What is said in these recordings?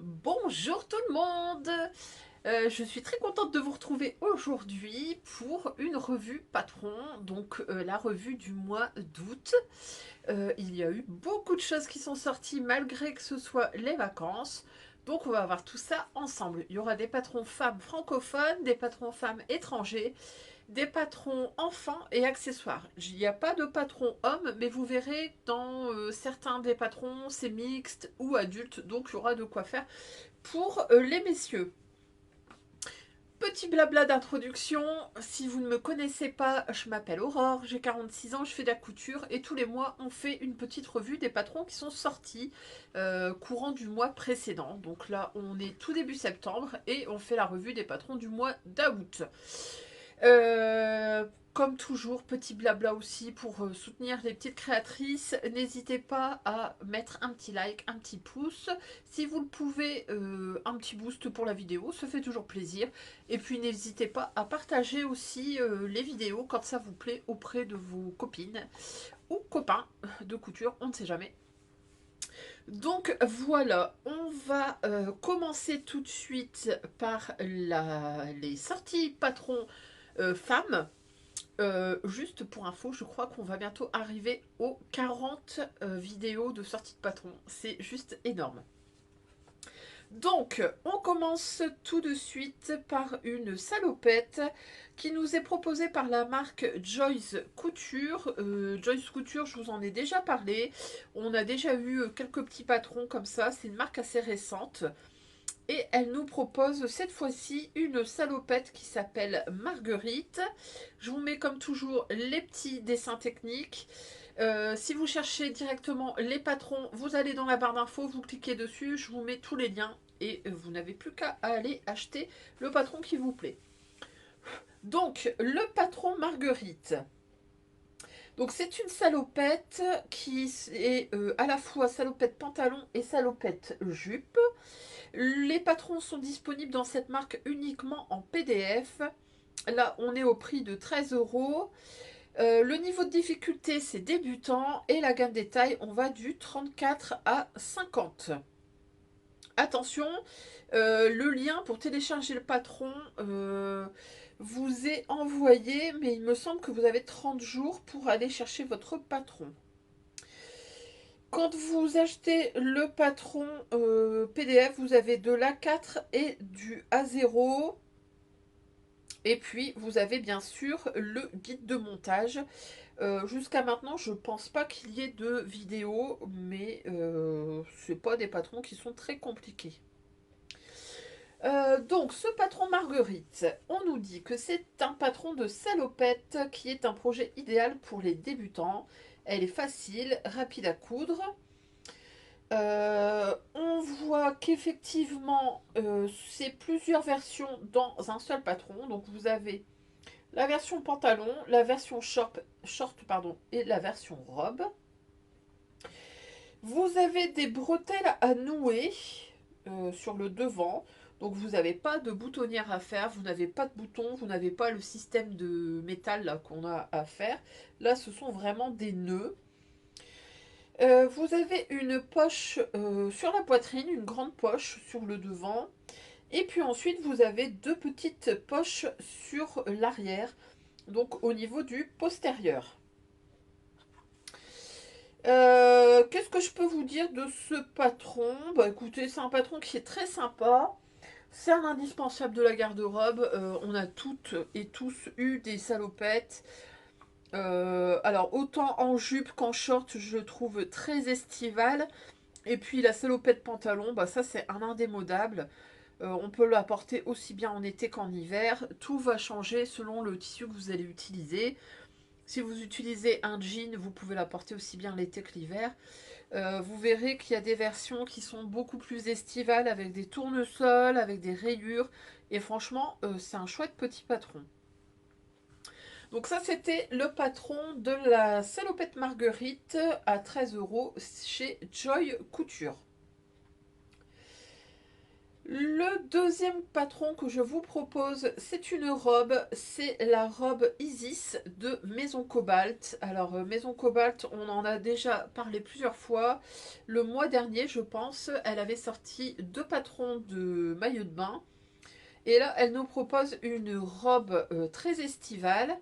Bonjour tout le monde. Je suis très contente de vous retrouver aujourd'hui pour une revue patron, donc la revue du mois d'août. Il y a eu beaucoup de choses qui sont sorties malgré que ce soit les vacances. Donc on va voir tout ça ensemble. Il y aura des patrons femmes francophones, des patrons femmes étrangers, des patrons enfants et accessoires. Il n'y a pas de patron homme, mais vous verrez dans certains des patrons, c'est mixte ou adulte, donc il y aura de quoi faire pour les messieurs. Petit blabla d'introduction, si vous ne me connaissez pas, je m'appelle Aurore, j'ai 46 ans, je fais de la couture et tous les mois on fait une petite revue des patrons qui sont sortis courant du mois précédent. Donc là on est tout début septembre et on fait la revue des patrons du mois d'août. Comme toujours, petit blabla aussi pour soutenir les petites créatrices. N'hésitez pas à mettre un petit like, un petit pouce. Si vous le pouvez, un petit boost pour la vidéo, ça fait toujours plaisir. Et puis n'hésitez pas à partager aussi les vidéos quand ça vous plaît auprès de vos copines ou copains de couture, on ne sait jamais. Donc voilà, on va commencer tout de suite par les sorties patrons femmes. Juste pour info, je crois qu'on va bientôt arriver aux 40 vidéos de sortie de patron. C'est juste énorme. Donc, on commence tout de suite par une salopette qui nous est proposée par la marque Joyce Couture. Joyce Couture, je vous en ai déjà parlé. On a déjà eu quelques petits patrons comme ça. C'est une marque assez récente. Et elle nous propose cette fois-ci une salopette qui s'appelle Marguerite. Je vous mets comme toujours les petits dessins techniques. Si vous cherchez directement les patrons, vous allez dans la barre d'infos, vous cliquez dessus, je vous mets tous les liens et vous n'avez plus qu'à aller acheter le patron qui vous plaît. Donc, le patron Marguerite. Donc, c'est une salopette qui est à la fois salopette pantalon et salopette jupe. Les patrons sont disponibles dans cette marque uniquement en PDF. Là, on est au prix de 13 euros. Le niveau de difficulté, c'est débutant. Et la gamme des tailles, on va du 34 à 50. Attention, le lien pour télécharger le patron vous est envoyé, mais il me semble que vous avez 30 jours pour aller chercher votre patron. Quand vous achetez le patron PDF, vous avez de l'A4 et du A0. Et puis, vous avez bien sûr le guide de montage. Jusqu'à maintenant, je pense pas qu'il y ait de vidéo, mais c'est pas des patrons qui sont très compliqués. Donc, ce patron Marguerite, on nous dit que c'est un patron de salopette qui est un projet idéal pour les débutants. Elle est facile, rapide à coudre. On voit qu'effectivement, c'est plusieurs versions dans un seul patron. Donc, vous avez la version pantalon, la version short pardon, et la version robe. Vous avez des bretelles à nouer sur le devant. Donc vous n'avez pas de boutonnière à faire, vous n'avez pas de bouton, vous n'avez pas le système de métal qu'on a à faire. Là, ce sont vraiment des nœuds. Vous avez une poche sur la poitrine, une grande poche sur le devant. Et puis ensuite, vous avez deux petites poches sur l'arrière, donc au niveau du postérieur. Qu'est-ce que je peux vous dire de ce patron? Bah écoutez, c'est un patron qui est très sympa. C'est un indispensable de la garde-robe. On a toutes et tous eu des salopettes. Alors autant en jupe qu'en short, je le trouve très estival. Et puis la salopette pantalon, bah ça c'est un indémodable. On peut la porter aussi bien en été qu'en hiver. Tout va changer selon le tissu que vous allez utiliser. Si vous utilisez un jean, vous pouvez la porter aussi bien l'été que l'hiver. Vous verrez qu'il y a des versions qui sont beaucoup plus estivales avec des tournesols, avec des rayures. Et franchement, c'est un chouette petit patron. Donc ça, c'était le patron de la salopette Marguerite à 13 euros chez Joy Couture. Le deuxième patron que je vous propose, c'est une robe, c'est la robe Isis de Maison Cobalt. Alors Maison Cobalt, on en a déjà parlé plusieurs fois. Le mois dernier, je pense, elle avait sorti deux patrons de maillot de bain. Et là, elle nous propose une robe très estivale.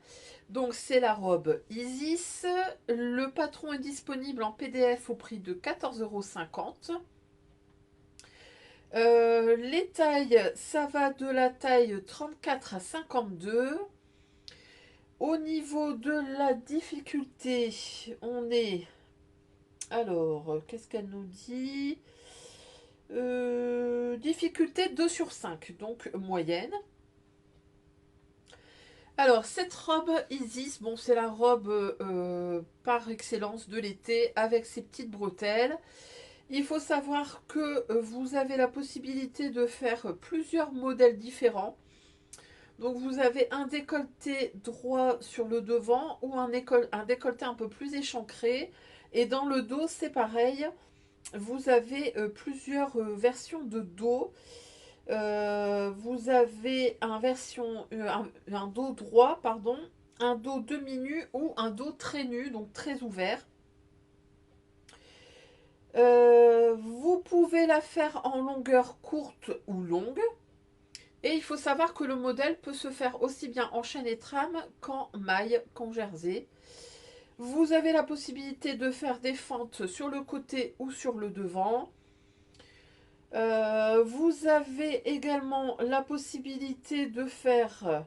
Donc c'est la robe Isis. Le patron est disponible en PDF au prix de 14,50 €. Les tailles, ça va de la taille 34 à 52. Au niveau de la difficulté, on est... Alors, qu'est-ce qu'elle nous dit? Difficulté 2 sur 5, donc moyenne. Alors, cette robe Isis, bon, c'est la robe par excellence de l'été avec ses petites bretelles. Il faut savoir que vous avez la possibilité de faire plusieurs modèles différents. Donc vous avez un décolleté droit sur le devant ou un décolleté un peu plus échancré. Et dans le dos, c'est pareil. Vous avez plusieurs versions de dos. Vous avez un dos droit, pardon, un dos demi-nu ou un dos très nu, donc très ouvert. Vous pouvez la faire en longueur courte ou longue. Et il faut savoir que le modèle peut se faire aussi bien en chaîne et trame qu'en maille, qu'en jersey. Vous avez la possibilité de faire des fentes sur le côté ou sur le devant. Vous avez également la possibilité de faire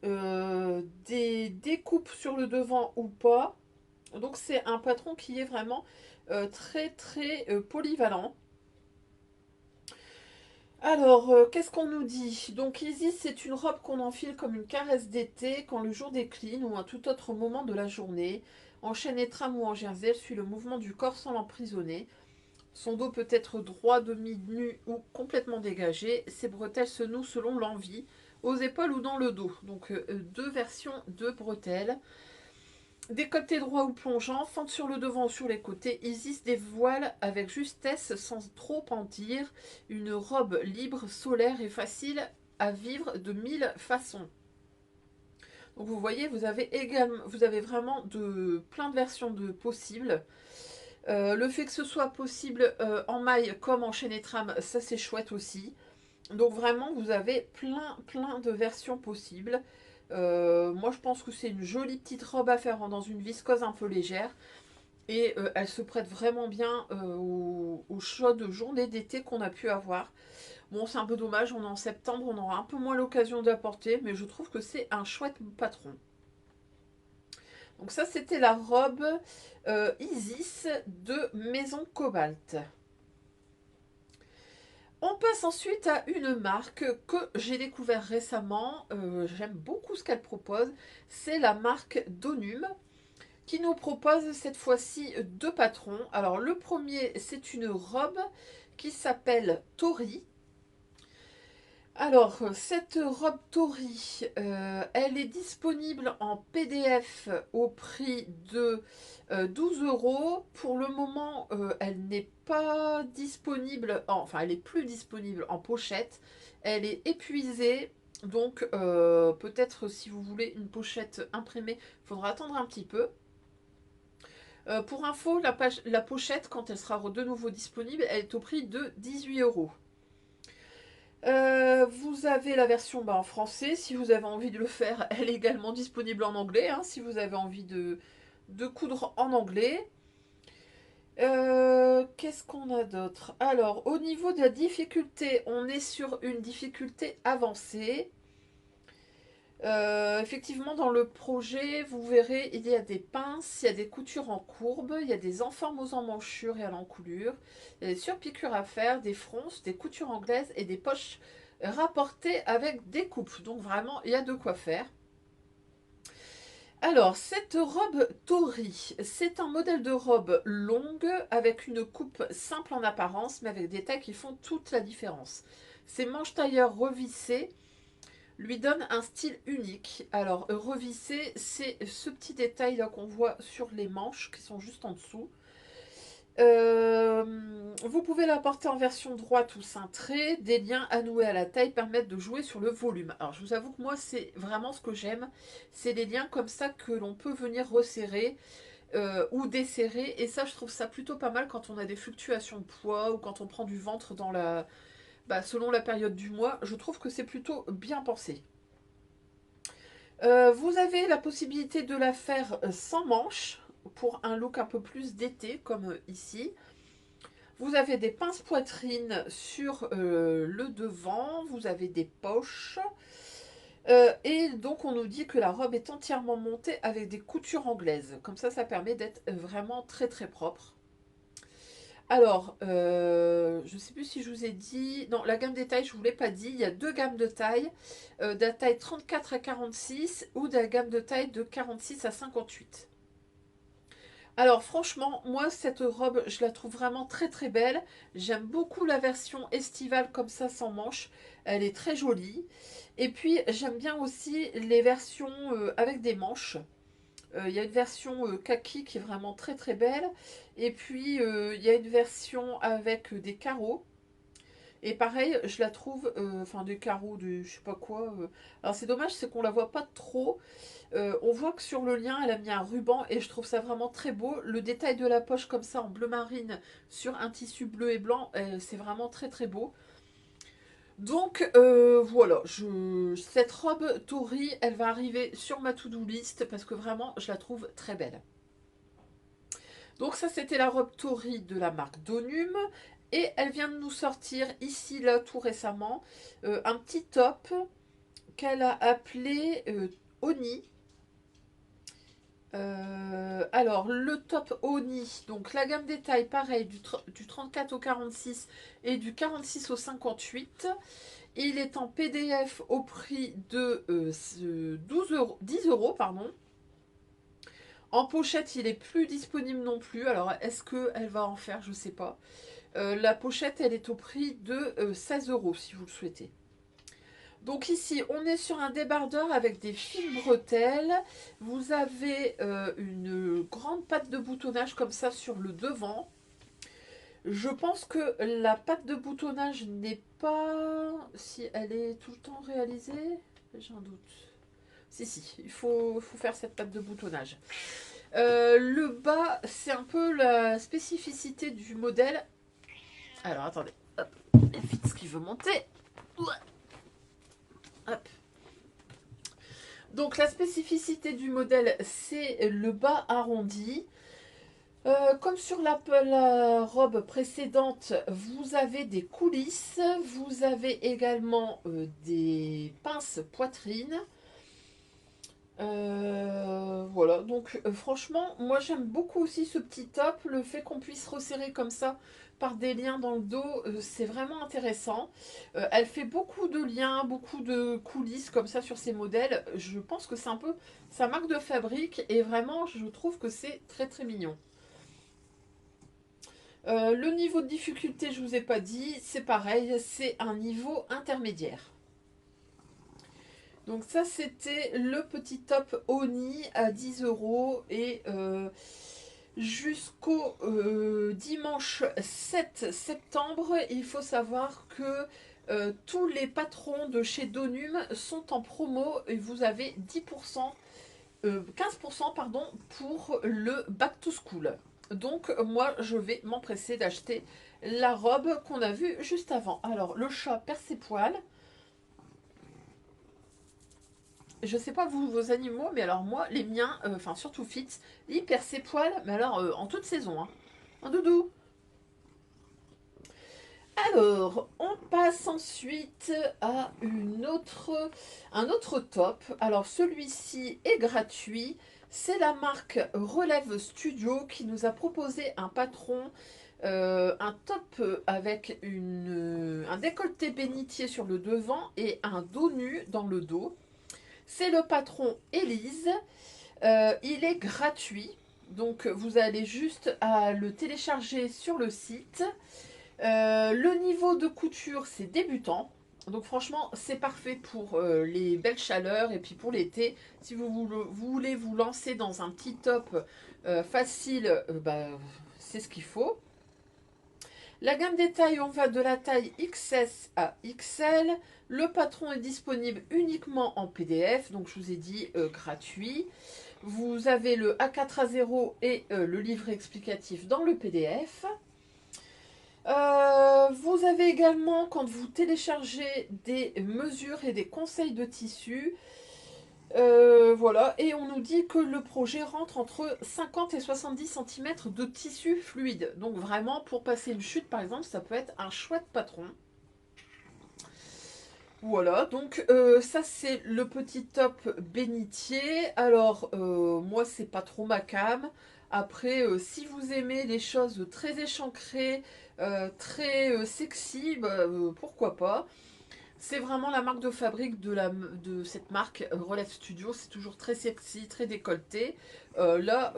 des découpes sur le devant ou pas. Donc c'est un patron qui est vraiment très très polyvalent. Alors, qu'est-ce qu'on nous dit? Donc Isis, c'est une robe qu'on enfile comme une caresse d'été quand le jour décline ou à tout autre moment de la journée. En chaîne et trame ou en jersey, elle suit le mouvement du corps sans l'emprisonner. Son dos peut être droit, demi-nu ou complètement dégagé. Ses bretelles se nouent selon l'envie, aux épaules ou dans le dos. Donc deux versions de bretelles. Décolleté droit ou plongeant, fente sur le devant ou sur les côtés, Isis dévoile avec justesse sans trop en dire une robe libre, solaire et facile à vivre de 1000 façons. Donc vous voyez, vous avez vraiment plein de versions de possibles. Le fait que ce soit possible en maille comme en chaîne et trame, ça c'est chouette aussi. Donc vraiment, vous avez plein de versions possibles. Moi, je pense que c'est une jolie petite robe à faire dans une viscose un peu légère. Et elle se prête vraiment bien aux chaudes journées d'été qu'on a pu avoir. Bon, c'est un peu dommage, on est en septembre, on aura un peu moins l'occasion d'apporter, mais je trouve que c'est un chouette patron. Donc ça, c'était la robe Isis de Maison Cobalt. On passe ensuite à une marque que j'ai découvert récemment. J'aime beaucoup ce qu'elle propose. C'est la marque Donum qui nous propose cette fois-ci deux patrons. Alors le premier, c'est une robe qui s'appelle Tori. Alors cette robe Tori, elle est disponible en PDF au prix de 12 €. Pour le moment, elle n'est pas disponible, enfin elle est plus disponible en pochette. Elle est épuisée. Donc peut-être si vous voulez une pochette imprimée, il faudra attendre un petit peu. Pour info, la pochette, quand elle sera de nouveau disponible, elle est au prix de 18 €. Vous avez la version en français, si vous avez envie de le faire, elle est également disponible en anglais, hein, si vous avez envie de coudre en anglais. Qu'est-ce qu'on a d'autre? Alors, au niveau de la difficulté, on est sur une difficulté avancée. Effectivement, dans le projet, vous verrez, il y a des pinces, il y a des coutures en courbe, il y a des enformes aux emmanchures et à l'encoulure, il y a des surpiqûres à faire, des fronces, des coutures anglaises et des poches rapportées avec des coupes. Donc vraiment, il y a de quoi faire. Alors, cette robe Tori, c'est un modèle de robe longue avec une coupe simple en apparence, mais avec des tailles qui font toute la différence. Ces manches tailleur revissées lui donne un style unique. Alors, revissé, c'est ce petit détail là qu'on voit sur les manches qui sont juste en dessous. Vous pouvez la porter en version droite ou cintrée. Des liens à nouer à la taille permettent de jouer sur le volume. Alors je vous avoue que moi c'est vraiment ce que j'aime. C'est les liens comme ça que l'on peut venir resserrer ou desserrer. Et ça je trouve ça plutôt pas mal quand on a des fluctuations de poids ou quand on prend du ventre dans la... selon la période du mois. Je trouve que c'est plutôt bien pensé. Vous avez la possibilité de la faire sans manches pour un look un peu plus d'été comme ici. Vous avez des pinces poitrine sur le devant, vous avez des poches. Et donc on nous dit que la robe est entièrement montée avec des coutures anglaises. Comme ça permet d'être vraiment très très propre. Alors, je ne sais plus si je vous ai dit... Non, la gamme des tailles, je ne vous l'ai pas dit. Il y a deux gammes de taille. De la taille 34 à 46 ou de la gamme de taille de 46 à 58. Alors franchement, moi cette robe, je la trouve vraiment très très belle. J'aime beaucoup la version estivale comme ça sans manches. Elle est très jolie. Et puis j'aime bien aussi les versions avec des manches. Il y a une version kaki qui est vraiment très très belle. Et puis il y a une version avec des carreaux. Et pareil, je la trouve, enfin des carreaux, de je sais pas quoi. Alors c'est dommage, c'est qu'on la voit pas trop. On voit que sur le lien, elle a mis un ruban et je trouve ça vraiment très beau. Le détail de la poche comme ça en bleu marine sur un tissu bleu et blanc, c'est vraiment très très beau. Donc voilà, cette robe Tori, elle va arriver sur ma to-do list parce que vraiment, je la trouve très belle. Donc ça, c'était la robe Tori de la marque Donum. Et elle vient de nous sortir ici, là, tout récemment, un petit top qu'elle a appelé Oni. Alors, le top Oni, donc la gamme des tailles, pareil, du 34 au 46 et du 46 au 58. Il est en PDF au prix de 10 euros, pardon. En pochette, il est plus disponible non plus. Alors, est-ce qu'elle va en faire? Je ne sais pas. La pochette, elle est au prix de 16 euros si vous le souhaitez. Donc ici, on est sur un débardeur avec des fines bretelles. Vous avez une grande patte de boutonnage comme ça sur le devant. Je pense que la patte de boutonnage n'est pas... Si elle est tout le temps réalisée, j'ai un doute. Si, si, il faut faire cette patte de boutonnage. Le bas, c'est un peu la spécificité du modèle. Alors, attendez. Hop, vite ce qui veut monter. Hop. Donc, la spécificité du modèle, c'est le bas arrondi. Comme sur la robe précédente, vous avez des coulisses. Vous avez également des pinces poitrine. Voilà, donc franchement, moi j'aime beaucoup aussi ce petit top. Le fait qu'on puisse resserrer comme ça par des liens dans le dos, c'est vraiment intéressant. Elle fait beaucoup de liens, beaucoup de coulisses comme ça sur ces modèles. Je pense que c'est un peu sa marque de fabrique et vraiment je trouve que c'est très très mignon. Le niveau de difficulté, je vous ai pas dit, c'est pareil, c'est un niveau intermédiaire. Donc ça, c'était le petit top Oni à 10 euros. Et jusqu'au dimanche 7 septembre, il faut savoir que tous les patrons de chez Donum sont en promo et vous avez 10%, 15% pardon, pour le back to school. Donc moi, je vais m'empresser d'acheter la robe qu'on a vue juste avant. Alors, le chat perd ses poils. Je sais pas vous, vos animaux, mais alors moi, les miens, enfin surtout Fitz, il perd ses poils, mais alors en toute saison. Hein. Un doudou. Alors, on passe ensuite à un autre top. Alors celui-ci est gratuit. C'est la marque Relève Studio qui nous a proposé un patron, un top avec un décolleté bénitier sur le devant et un dos nu dans le dos. C'est le patron Elise. Il est gratuit. Donc vous allez juste à le télécharger sur le site. Le niveau de couture, c'est débutant. Donc franchement, c'est parfait pour les belles chaleurs et puis pour l'été. Si vous voulez vous lancer dans un petit top facile, bah, c'est ce qu'il faut. La gamme des tailles, on va de la taille XS à XL. Le patron est disponible uniquement en PDF, donc je vous ai dit gratuit. Vous avez le A4A0 et le livret explicatif dans le PDF. Vous avez également, quand vous téléchargez des mesures et des conseils de tissu, voilà, et on nous dit que le projet rentre entre 50 et 70 cm de tissu fluide. Donc vraiment, pour passer une chute, par exemple, ça peut être un chouette patron. Voilà, donc ça c'est le petit top bénitier. Alors, moi c'est pas trop ma came. Après, si vous aimez les choses très échancrées, très sexy, bah, pourquoi pas. C'est vraiment la marque de fabrique de cette marque Relève Studio. C'est toujours très sexy, très décolleté. Là,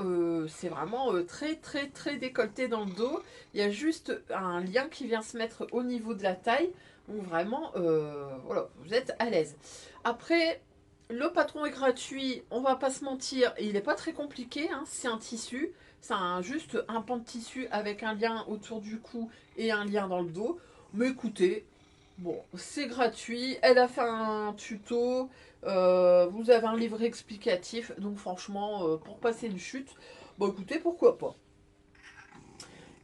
c'est vraiment très très très décolleté dans le dos. Il y a juste un lien qui vient se mettre au niveau de la taille. Donc vraiment, voilà, vous êtes à l'aise. Après, le patron est gratuit. On va pas se mentir, il n'est pas très compliqué, hein, c'est un tissu. C'est juste un pan de tissu avec un lien autour du cou et un lien dans le dos. Mais écoutez, bon, c'est gratuit. Elle a fait un tuto. Vous avez un livret explicatif. Donc franchement, pour passer une chute, bon écoutez, pourquoi pas.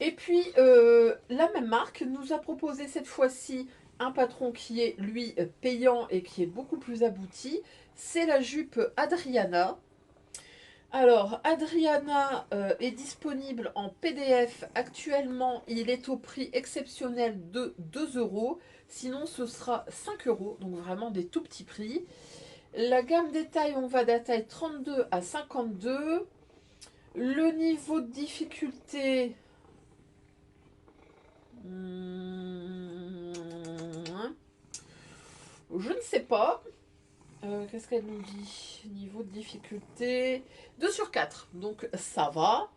Et puis, la même marque nous a proposé cette fois-ci un patron qui est, lui, payant et qui est beaucoup plus abouti. C'est la jupe Adriana. Alors, Adriana est disponible en PDF. Actuellement, il est au prix exceptionnel de 2 euros. Sinon, ce sera 5 euros. Donc, vraiment des tout petits prix. La gamme des tailles, on va de la taille 32 à 52. Le niveau de difficulté, je ne sais pas. Qu'est-ce qu'elle nous dit? Niveau de difficulté 2 sur 4. Donc, ça va.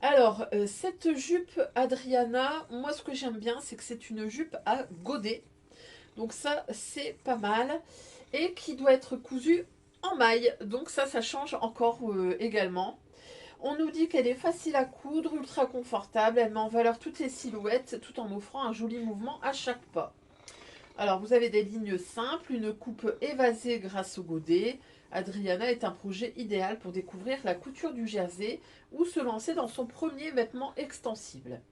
Alors, cette jupe Adriana, moi ce que j'aime bien, c'est que c'est une jupe à godet. Donc ça, c'est pas mal. Et qui doit être cousue en maille. Donc ça change encore également. On nous dit qu'elle est facile à coudre, ultra confortable. Elle met en valeur toutes les silhouettes tout en offrant un joli mouvement à chaque pas. Alors, vous avez des lignes simples, une coupe évasée grâce au godet. Adriana est un projet idéal pour découvrir la couture du jersey ou se lancer dans son premier vêtement extensible.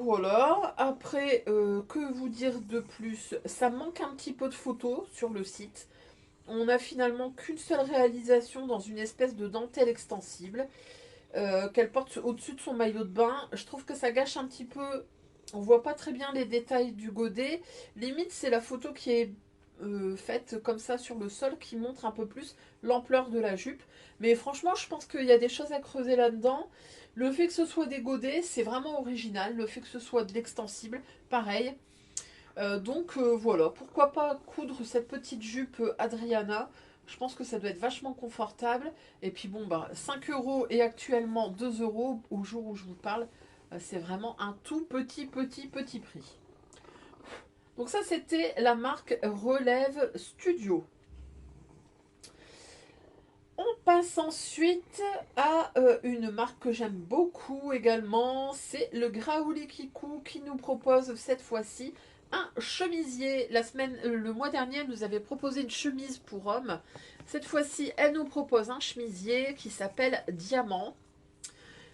Voilà. Après, que vous dire de plus? Ça manque un petit peu de photos sur le site. On n'a finalement qu'une seule réalisation dans une espèce de dentelle extensible qu'elle porte au-dessus de son maillot de bain. Je trouve que ça gâche un petit peu. On voit pas très bien les détails du godet. Limite, c'est la photo qui est faite comme ça sur le sol qui montre un peu plus l'ampleur de la jupe. Mais franchement, je pense qu'il y a des choses à creuser là-dedans. Le fait que ce soit des godets, c'est vraiment original. Le fait que ce soit de l'extensible, pareil. Donc voilà, pourquoi pas coudre cette petite jupe Adriana. Je pense que ça doit être vachement confortable. Et puis bon, bah 5 euros et actuellement 2 euros au jour où je vous parle. C'est vraiment un tout petit prix. Donc ça, c'était la marque Relève Studio. On passe ensuite à une marque que j'aime beaucoup également. C'est le Graouli Kikou qui nous propose cette fois-ci un chemisier. Le mois dernier, elle nous avait proposé une chemise pour hommes. Cette fois-ci, elle nous propose un chemisier qui s'appelle Diamant.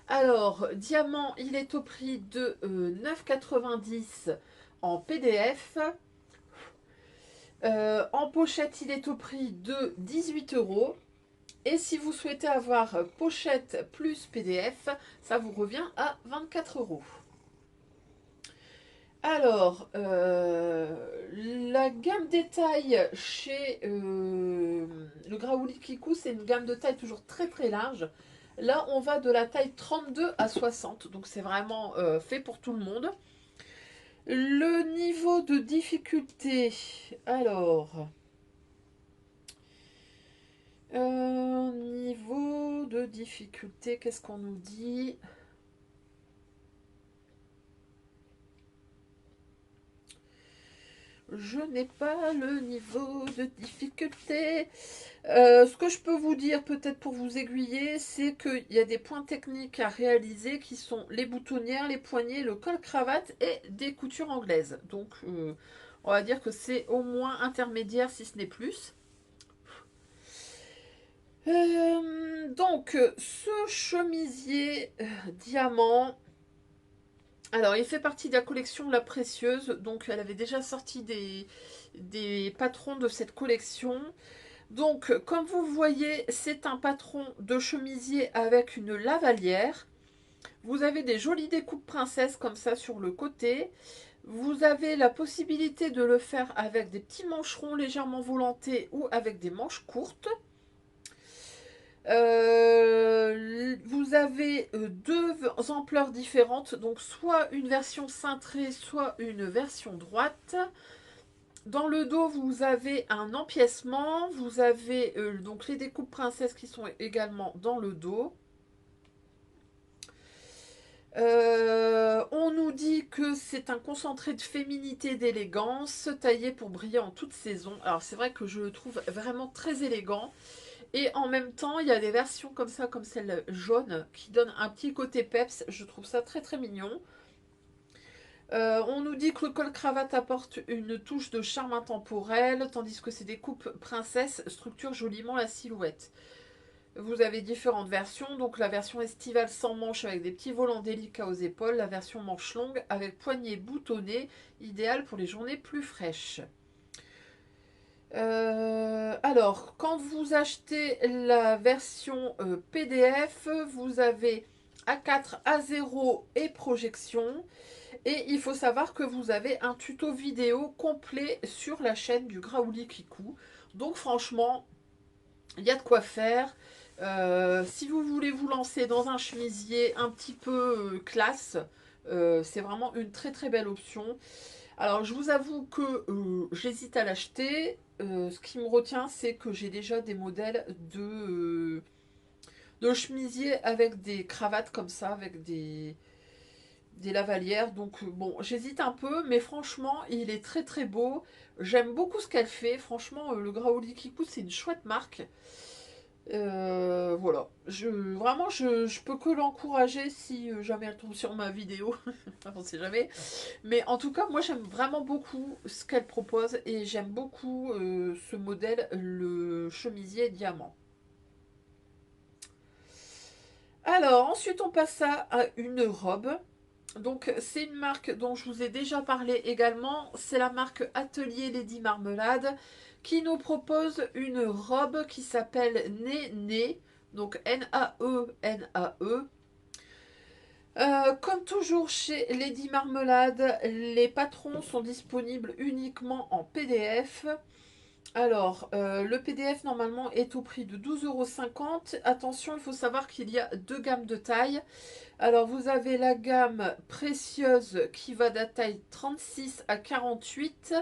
Alors, Diamant, il est au prix de 9,90 en PDF. En pochette, il est au prix de 18 euros. Et si vous souhaitez avoir pochette plus PDF, ça vous revient à 24 euros. Alors, la gamme des tailles chez le Graouli Kikou, c'est une gamme de taille toujours très très large. Là, on va de la taille 32 à 60, donc c'est vraiment fait pour tout le monde. Le niveau de difficulté, alors, niveau de difficulté, qu'est-ce qu'on nous dit? je n'ai pas le niveau de difficulté. Ce que je peux vous dire, peut-être pour vous aiguiller, c'est qu'il y a des points techniques à réaliser qui sont les boutonnières, les poignets, le col-cravate et des coutures anglaises. Donc, on va dire que c'est au moins intermédiaire si ce n'est plus. Donc, ce chemisier diamant, alors il fait partie de la collection La Précieuse, donc elle avait déjà sorti des patrons de cette collection. Donc, comme vous voyez, c'est un patron de chemisier avec une lavalière. Vous avez des jolies découpes princesses comme ça sur le côté. Vous avez la possibilité de le faire avec des petits mancherons légèrement volantés ou avec des manches courtes. Vous avez deux ampleurs différentes, donc soit une version cintrée, soit une version droite. Dans le dos, vous avez un empiècement, vous avez donc les découpes princesses qui sont également dans le dos. On nous dit que c'est un concentré de féminité, d'élégance, taillé pour briller en toute saison. Alors c'est vrai que je le trouve vraiment très élégant. Et en même temps, il y a des versions comme ça, comme celle jaune, qui donnent un petit côté peps. Je trouve ça très très mignon. On nous dit que le col-cravate apporte une touche de charme intemporel, tandis que ces découpes princesses structurent joliment la silhouette. Vous avez différentes versions, donc la version estivale sans manches avec des petits volants délicats aux épaules, la version manche longue avec poignée boutonnée, idéale pour les journées plus fraîches. Alors, quand vous achetez la version PDF, vous avez A4, A0 et projection. Et il faut savoir que vous avez un tuto vidéo complet sur la chaîne du Graouli Kikou. Donc franchement, il y a de quoi faire. Si vous voulez vous lancer dans un chemisier un petit peu classe, c'est vraiment une très très belle option. Alors je vous avoue que j'hésite à l'acheter. Ce qui me retient, c'est que j'ai déjà des modèles de chemisiers avec des cravates comme ça, avec des lavalières. Donc bon, j'hésite un peu, mais franchement, il est très très beau. J'aime beaucoup ce qu'elle fait. Franchement, le Graouli Kikou, c'est une chouette marque. Voilà, vraiment je peux que l'encourager si jamais elle tombe sur ma vidéo, on sait jamais. Mais en tout cas, moi j'aime vraiment beaucoup ce qu'elle propose et j'aime beaucoup ce modèle, le chemisier diamant. Alors ensuite on passe à une robe. Donc c'est une marque dont je vous ai déjà parlé également, c'est la marque Atelier Lady Marmelade qui nous propose une robe qui s'appelle Né, donc Nae, Nae. Comme toujours chez Lady Marmelade, les patrons sont disponibles uniquement en PDF. Alors, le PDF normalement est au prix de 12,50 €. Attention, il faut savoir qu'il y a deux gammes de taille. Alors, vous avez la gamme précieuse qui va de la taille 36 à 48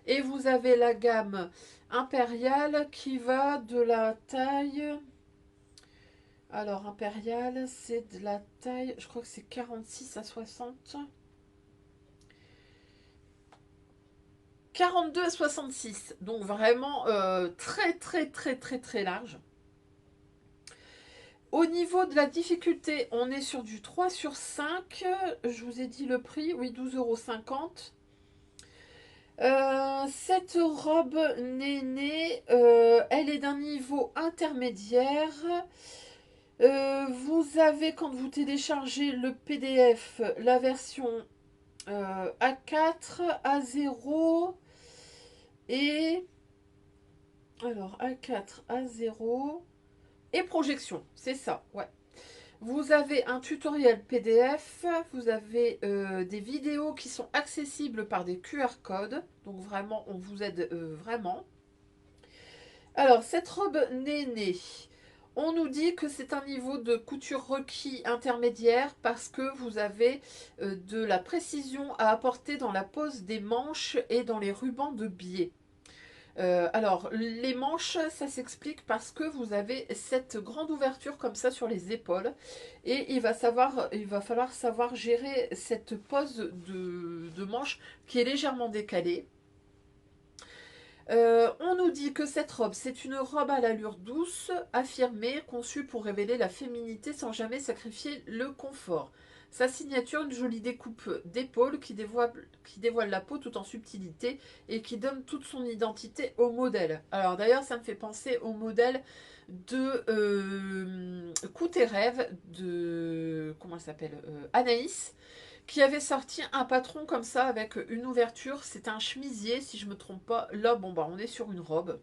et vous avez la gamme impériale qui va de la taille... Alors, impériale, c'est de la taille, je crois que c'est 46 à 60. 42 à 66. Donc, vraiment très, très, très, très, très large. Au niveau de la difficulté, on est sur du 3 sur 5. Je vous ai dit le prix, oui, 12,50 €. Cette robe nénée, elle est d'un niveau intermédiaire. Vous avez, quand vous téléchargez le PDF, la version A4, A0 et... Alors, A4, A0 et projection, c'est ça, ouais. Vous avez un tutoriel PDF, vous avez des vidéos qui sont accessibles par des QR codes, donc vraiment, on vous aide vraiment. Alors, cette robe nénée, on nous dit que c'est un niveau de couture requis intermédiaire parce que vous avez de la précision à apporter dans la pose des manches et dans les rubans de biais. Alors, les manches, ça s'explique parce que vous avez cette grande ouverture comme ça sur les épaules et il va falloir savoir gérer cette pose de manche qui est légèrement décalée. On nous dit que cette robe, c'est une robe à l'allure douce, affirmée, conçue pour révéler la féminité sans jamais sacrifier le confort. Sa signature, une jolie découpe d'épaule qui dévoile la peau tout en subtilité et qui donne toute son identité au modèle. Alors d'ailleurs, ça me fait penser au modèle de Coup tes rêves de comment elle s'appelle Anaïs, qui avait sorti un patron comme ça avec une ouverture. C'était un chemisier, si je me trompe pas. Là, bon, bah, on est sur une robe.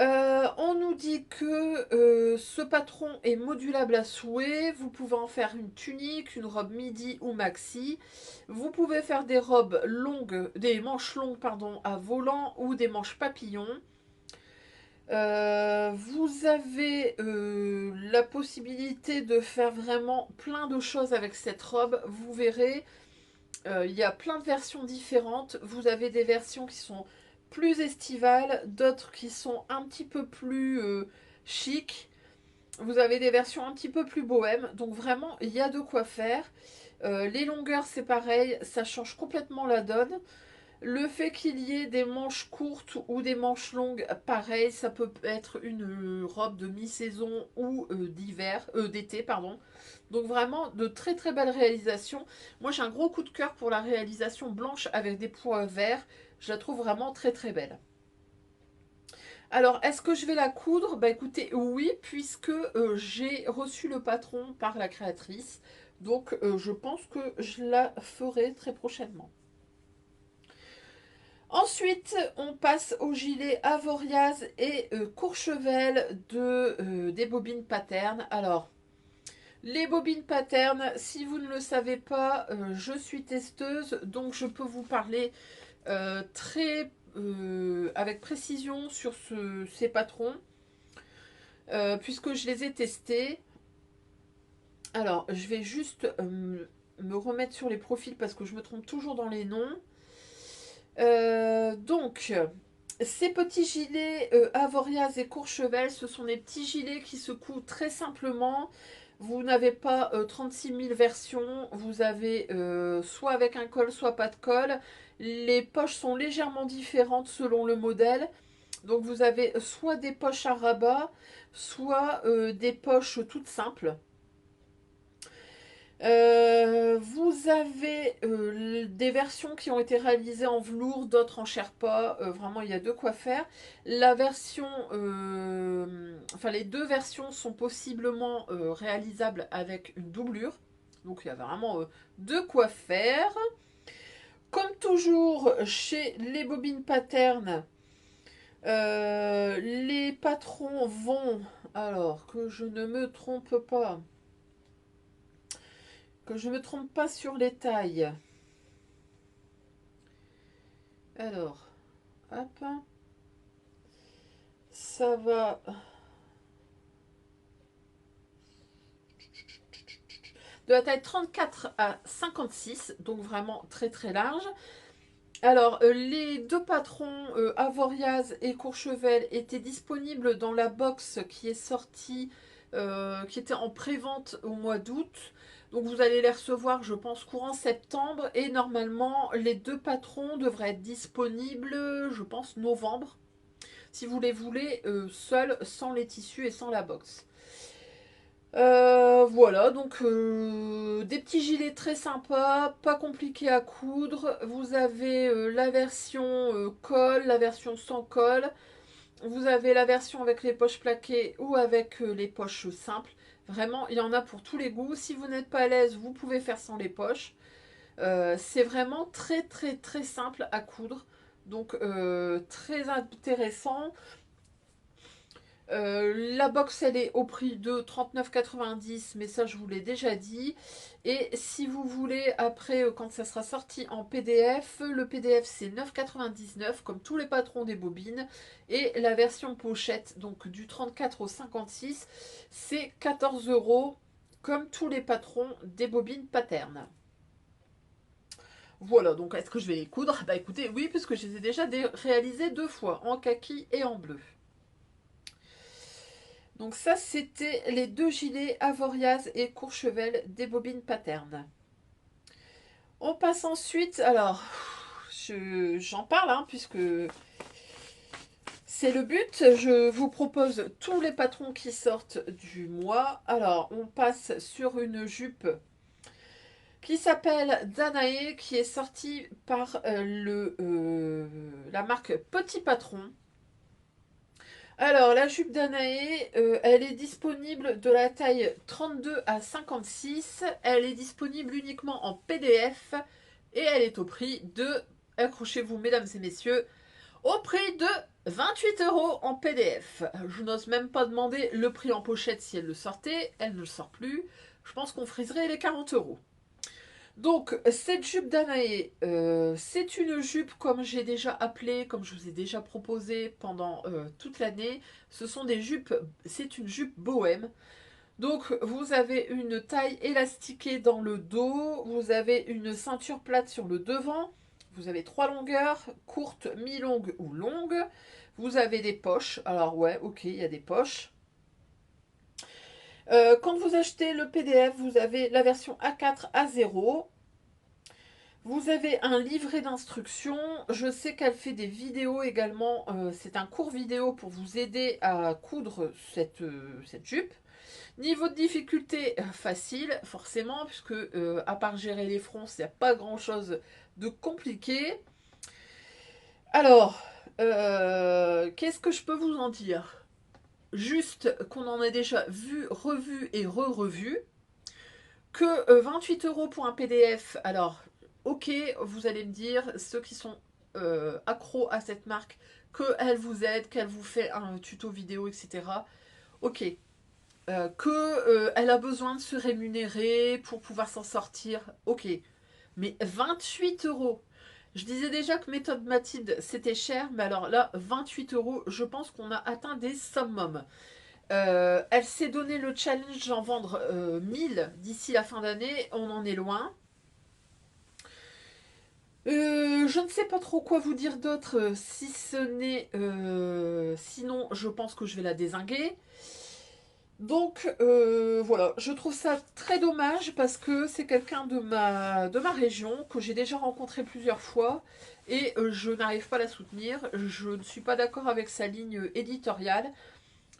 On nous dit que ce patron est modulable à souhait. Vous pouvez en faire une tunique, une robe midi ou maxi. Vous pouvez faire des robes longues, des manches longues pardon, à volant ou des manches papillons. Vous avez la possibilité de faire vraiment plein de choses avec cette robe. Vous verrez, il y a plein de versions différentes. Vous avez des versions qui sont plus estivales, d'autres qui sont un petit peu plus chic. Vous avez des versions un petit peu plus bohème. Donc vraiment, il y a de quoi faire. Les longueurs, c'est pareil, ça change complètement la donne. Le fait qu'il y ait des manches courtes ou des manches longues, pareil, ça peut être une robe de mi-saison ou d'été, pardon. Donc vraiment de très très belles réalisations. Moi j'ai un gros coup de cœur pour la réalisation blanche avec des pois verts. Je la trouve vraiment très très belle. Alors, est-ce que je vais la coudre? Bah écoutez, oui, puisque j'ai reçu le patron par la créatrice. Donc, je pense que je la ferai très prochainement. Ensuite, on passe au gilet Avoriaz et Courchevel des bobines Pattern. Alors, les bobines Pattern, si vous ne le savez pas, je suis testeuse, donc je peux vous parler avec précision sur ces patrons, puisque je les ai testés. Alors, je vais juste me remettre sur les profils parce que je me trompe toujours dans les noms. Donc, ces petits gilets Avoriaz et Courchevel, ce sont des petits gilets qui se cousent très simplement. Vous n'avez pas 36 000 versions. Vous avez soit avec un col, soit pas de col. Les poches sont légèrement différentes selon le modèle. Donc, vous avez soit des poches à rabat, soit des poches toutes simples. Vous avez des versions qui ont été réalisées en velours, d'autres en Sherpa. Vraiment, il y a de quoi faire. La version, enfin les deux versions sont possiblement réalisables avec une doublure. Donc il y a vraiment de quoi faire. Comme toujours chez les bobines Pattern, les patrons vont, alors que je ne me trompe pas, sur les tailles. Alors, hop, ça va de la taille 34 à 56, donc vraiment très très large. Alors, les deux patrons, Avoriaz et Courchevel, étaient disponibles dans la box qui est sortie, qui était en pré-vente au mois d'août. Donc vous allez les recevoir, je pense, courant septembre. Et normalement, les deux patrons devraient être disponibles, je pense, novembre. Si vous les voulez seuls, sans les tissus et sans la box. Voilà, donc des petits gilets très sympas, pas compliqués à coudre. Vous avez la version col, la version sans col. Vous avez la version avec les poches plaquées ou avec les poches simples. Vraiment, il y en a pour tous les goûts. Si vous n'êtes pas à l'aise, vous pouvez faire sans les poches. C'est vraiment très très très simple à coudre. Donc très intéressant. La box, elle est au prix de 39,90, mais ça, je vous l'ai déjà dit. Et si vous voulez, après, quand ça sera sorti en PDF, le PDF, c'est 9,99, comme tous les patrons des bobines. Et la version pochette, donc du 34 au 56, c'est 14 €, comme tous les patrons des bobines Pattern. Voilà, donc est-ce que je vais les coudre? Bah écoutez, oui, puisque je les ai déjà réalisés deux fois, en kaki et en bleu. Donc ça, c'était les deux gilets Avoriaz et Courchevel des bobines Pattern. On passe ensuite, alors, j'en parle, hein, puisque c'est le but. Je vous propose tous les patrons qui sortent du mois. Alors, on passe sur une jupe qui s'appelle Danae, qui est sortie par la marque Petit Patron. Alors, la jupe Danae, elle est disponible de la taille 32 à 56. Elle est disponible uniquement en PDF et elle est au prix de, accrochez-vous mesdames et messieurs, au prix de 28 € en PDF. Je n'ose même pas demander le prix en pochette si elle le sortait. Elle ne le sort plus. Je pense qu'on friserait les 40 €. Donc, cette jupe Danae, c'est une jupe comme j'ai déjà appelé, comme je vous ai déjà proposé pendant toute l'année. Ce sont des jupes, c'est une jupe bohème. Donc, vous avez une taille élastiquée dans le dos, vous avez une ceinture plate sur le devant, vous avez 3 longueurs, courtes, mi-longues ou longues. Vous avez des poches, alors ouais, ok, il y a des poches. Quand vous achetez le PDF, vous avez la version A4 A0. Vous avez un livret d'instructions. Je sais qu'elle fait des vidéos également. C'est un court vidéo pour vous aider à coudre cette jupe. Niveau de difficulté, facile, forcément, puisque à part gérer les fronts, il n'y a pas grand-chose de compliqué. Alors, qu'est-ce que je peux vous en dire? Juste qu'on en a déjà vu, revu et re-revu. Que 28 € pour un PDF, alors, ok, vous allez me dire, ceux qui sont accros à cette marque, qu'elle vous aide, qu'elle vous fait un tuto vidéo, etc. Ok. Elle a besoin de se rémunérer pour pouvoir s'en sortir. Ok. Mais 28 €. Je disais déjà que méthode Mathilde, c'était cher, mais alors là, 28 €, je pense qu'on a atteint des summums. Elle s'est donné le challenge d'en vendre 1000 d'ici la fin d'année. On en est loin. Je ne sais pas trop quoi vous dire d'autre, si ce n'est... sinon, je pense que je vais la dézinguer. Donc, voilà, je trouve ça très dommage parce que c'est quelqu'un de ma région que j'ai déjà rencontré plusieurs fois et je n'arrive pas à la soutenir. Je ne suis pas d'accord avec sa ligne éditoriale.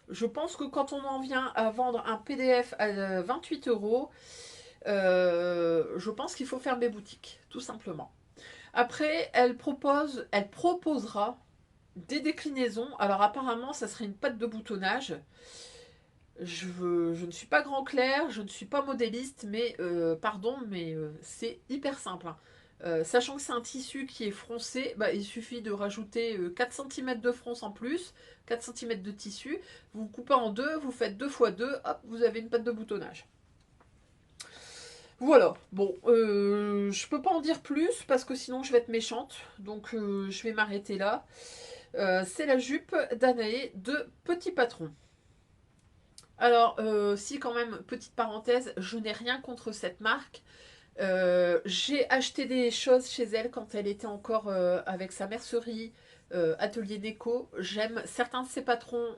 Je pense que quand on en vient à vendre un PDF à 28 €, je pense qu'il faut fermer boutique, tout simplement. Après, elle proposera des déclinaisons. Alors apparemment, ça serait une patte de boutonnage. Je ne suis pas grand clair, je ne suis pas modéliste, mais pardon, mais c'est hyper simple, hein. Sachant que c'est un tissu qui est froncé, bah, il suffit de rajouter 4 cm de fronce en plus, 4 cm de tissu, vous coupez en deux, vous faites 2 x 2, hop, vous avez une patte de boutonnage. Voilà, bon, je peux pas en dire plus parce que sinon je vais être méchante, donc je vais m'arrêter là. C'est la jupe Danae de Petit Patron. Alors, si quand même, petite parenthèse, je n'ai rien contre cette marque. J'ai acheté des choses chez elle quand elle était encore avec sa mercerie, Atelier Déco. J'aime certains de ses patrons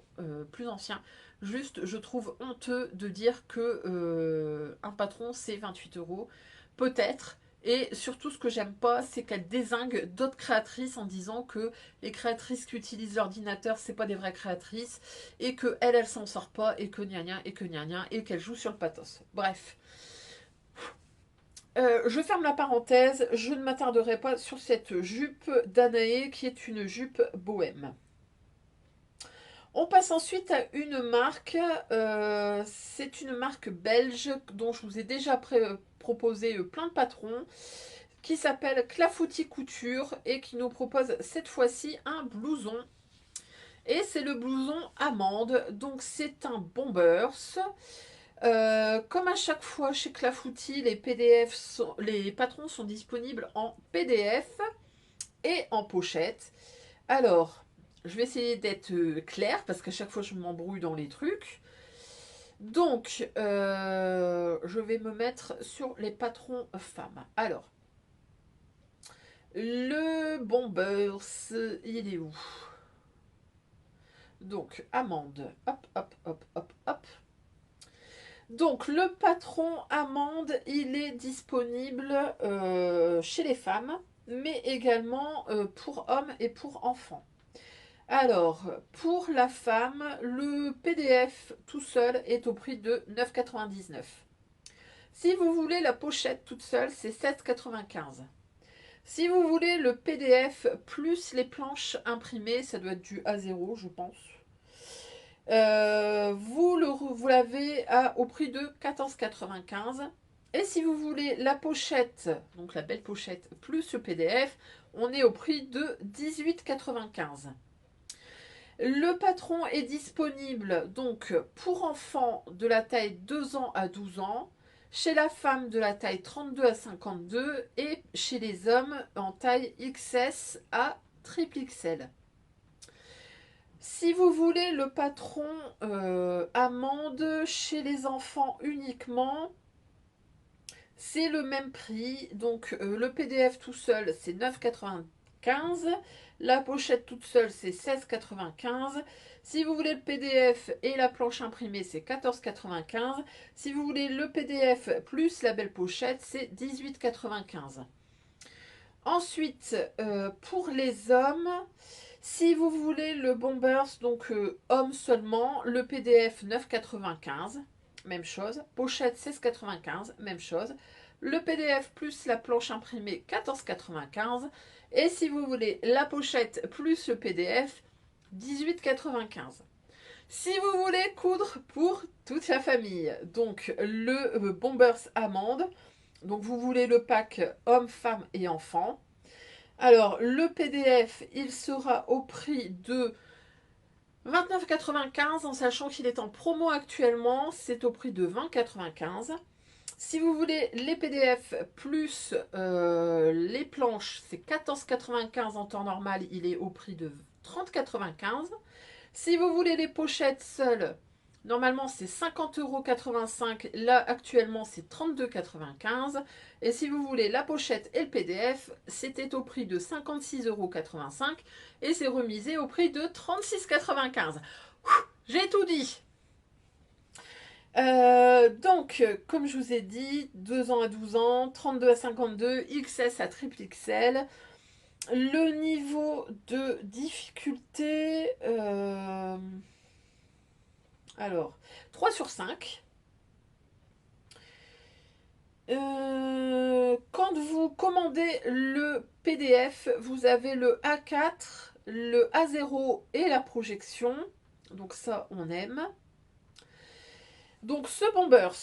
plus anciens. Juste, je trouve honteux de dire que un patron c'est 28 €. Peut-être. Et surtout, ce que j'aime pas, c'est qu'elle dézingue d'autres créatrices en disant que les créatrices qui utilisent l'ordinateur, c'est pas des vraies créatrices, et que elle s'en sort pas, et que gna gna, et que gna gna, et qu'elle joue sur le pathos. Bref. Je ferme la parenthèse, je ne m'attarderai pas sur cette jupe Danae qui est une jupe bohème. On passe ensuite à une marque, c'est une marque belge dont je vous ai déjà proposé plein de patrons, qui s'appelle Clafoutis Couture et qui nous propose cette fois-ci un blouson. Et c'est le blouson amande, donc c'est un bombers. Comme à chaque fois chez Clafoutis, les patrons sont disponibles en PDF et en pochette. Alors, je vais essayer d'être claire parce qu'à chaque fois je m'embrouille dans les trucs. Donc, je vais me mettre sur les patrons femmes. Alors, le bombers, il est où? Donc, amande, hop, hop, hop, hop, hop. Donc, le patron amande, il est disponible chez les femmes, mais également pour hommes et pour enfants. Alors, pour la femme, le PDF tout seul est au prix de 9,99 €. Si vous voulez la pochette toute seule, c'est 16,95 €. Si vous voulez le PDF plus les planches imprimées, ça doit être du A0, je pense. Vous l'avez au prix de 14,95 €. Et si vous voulez la pochette, donc la belle pochette, plus le PDF, on est au prix de 18,95 €. Le patron est disponible donc pour enfants de la taille 2 ans à 12 ans, chez la femme de la taille 32 à 52 et chez les hommes en taille XS à triple XL. Si vous voulez le patron amande chez les enfants uniquement, c'est le même prix. Donc le PDF tout seul, c'est 9,95 €. La pochette toute seule, c'est 16,95 €. Si vous voulez le PDF et la planche imprimée, c'est 14,95 €. Si vous voulez le PDF plus la belle pochette, c'est 18,95 €. Ensuite, pour les hommes, si vous voulez le Bombers, donc homme seulement, le PDF 9,95 €, même chose. Pochette 16,95 €, même chose. Le PDF plus la planche imprimée 14,95 €. Et si vous voulez la pochette plus le PDF, 18,95 €. Si vous voulez coudre pour toute la famille, donc le Bombers Amande, donc vous voulez le pack homme, femme et enfant. Alors le PDF, il sera au prix de 29,95 € en sachant qu'il est en promo actuellement, c'est au prix de 20,95 €. Si vous voulez les PDF plus les planches, c'est 14,95 € en temps normal, il est au prix de 30,95 €. Si vous voulez les pochettes seules, normalement c'est 50,85 €, là actuellement c'est 32,95 €. Et si vous voulez la pochette et le PDF, c'était au prix de 56,85 € et c'est remisé au prix de 36,95 €. J'ai tout dit. Donc, comme je vous ai dit, 2 ans à 12 ans, 32 à 52, XS à triple XL. Le niveau de difficulté, alors, 3 sur 5. Quand vous commandez le PDF, vous avez le A4, le A0 et la projection. Donc ça, on aime. Donc ce Bombers,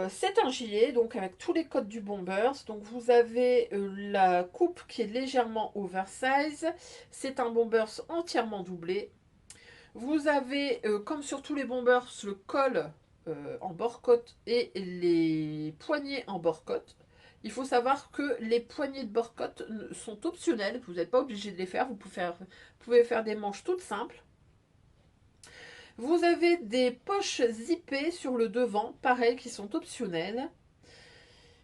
c'est un gilet, donc avec tous les codes du Bombers. Donc vous avez la coupe qui est légèrement oversize. C'est un Bombers entièrement doublé. Vous avez, comme sur tous les Bombers, le col en bord-côte et les poignets en bord-côte. Il faut savoir que les poignets de bord-côte sont optionnels. Vous n'êtes pas obligé de les faire. Vous pouvez faire des manches toutes simples. Vous avez des poches zippées sur le devant, pareil, qui sont optionnelles.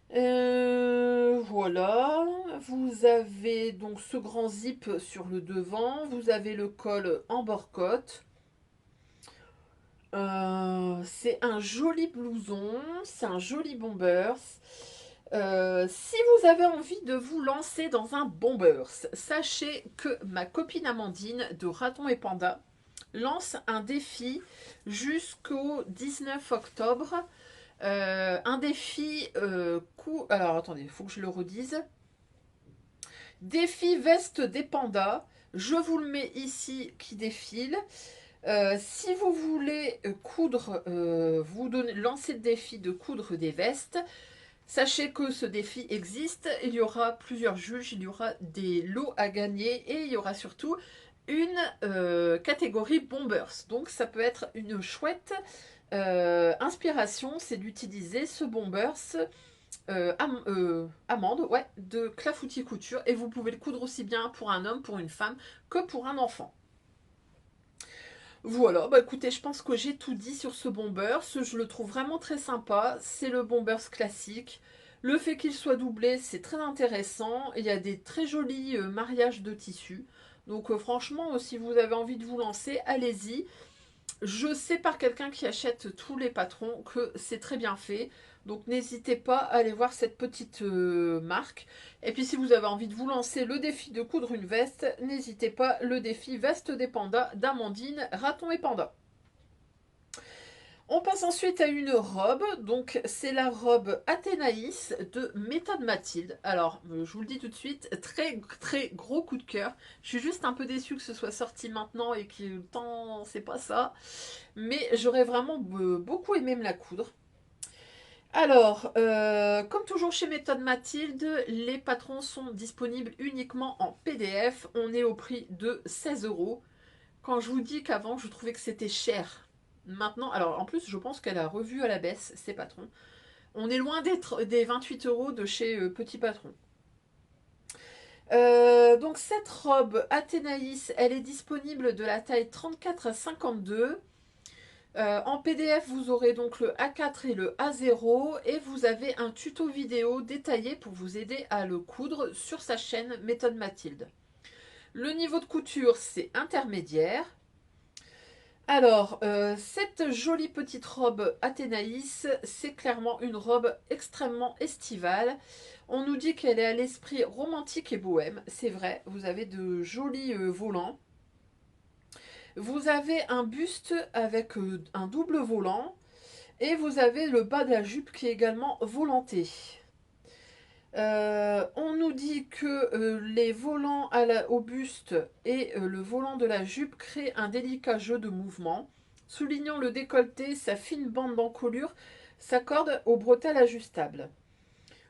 Voilà, vous avez donc ce grand zip sur le devant, vous avez le col en bord-côte. C'est un joli blouson, c'est un joli bombers. Si vous avez envie de vous lancer dans un bombers, sachez que ma copine Amandine de Raton et Panda lance un défi jusqu'au 19 octobre. Un défi alors attendez, il faut que je le redise. Défi veste des pandas. Je vous le mets ici qui défile. Si vous voulez coudre, lancer le défi de coudre des vestes, sachez que ce défi existe. Il y aura plusieurs juges, il y aura des lots à gagner et il y aura surtout une catégorie bombers. Donc ça peut être une chouette inspiration, c'est d'utiliser ce bombers amande, ouais, de Clafoutis Couture, et vous pouvez le coudre aussi bien pour un homme, pour une femme, que pour un enfant. Voilà, bah écoutez, je pense que j'ai tout dit sur ce bombers. Je le trouve vraiment très sympa. C'est le bombers classique. Le fait qu'il soit doublé, c'est très intéressant. Il y a des très jolis mariages de tissus. Donc franchement, si vous avez envie de vous lancer, allez-y. Je sais par quelqu'un qui achète tous les patrons que c'est très bien fait. Donc n'hésitez pas à aller voir cette petite marque. Et puis si vous avez envie de vous lancer le défi de coudre une veste, n'hésitez pas, le défi veste des pandas d'Amandine, Raton et Panda. On passe ensuite à une robe, donc c'est la robe Athénaïs de Méthode Mathilde. Alors, je vous le dis tout de suite, très très gros coup de cœur. Je suis juste un peu déçue que ce soit sorti maintenant et que le temps, c'est pas ça. Mais j'aurais vraiment beaucoup aimé me la coudre. Alors, comme toujours chez Méthode Mathilde, les patrons sont disponibles uniquement en PDF. On est au prix de 16 euros. Quand je vous dis qu'avant, je trouvais que c'était cher. Maintenant, alors en plus, je pense qu'elle a revu à la baisse ses patrons. On est loin des 28 euros de chez Petit Patron. Donc cette robe Athénaïs, elle est disponible de la taille 34 à 52. En PDF, vous aurez donc le A4 et le A0 et vous avez un tuto vidéo détaillé pour vous aider à le coudre sur sa chaîne Méthode Mathilde. Le niveau de couture, c'est intermédiaire. Alors, cette jolie petite robe Athénaïs, c'est clairement une robe extrêmement estivale. On nous dit qu'elle est à l'esprit romantique et bohème. C'est vrai, vous avez de jolis volants. Vous avez un buste avec un double volant. Et vous avez le bas de la jupe qui est également volanté. On nous dit que les volants au buste et le volant de la jupe créent un délicat jeu de mouvement. Soulignant le décolleté, sa fine bande d'encolure s'accorde aux bretelles ajustables.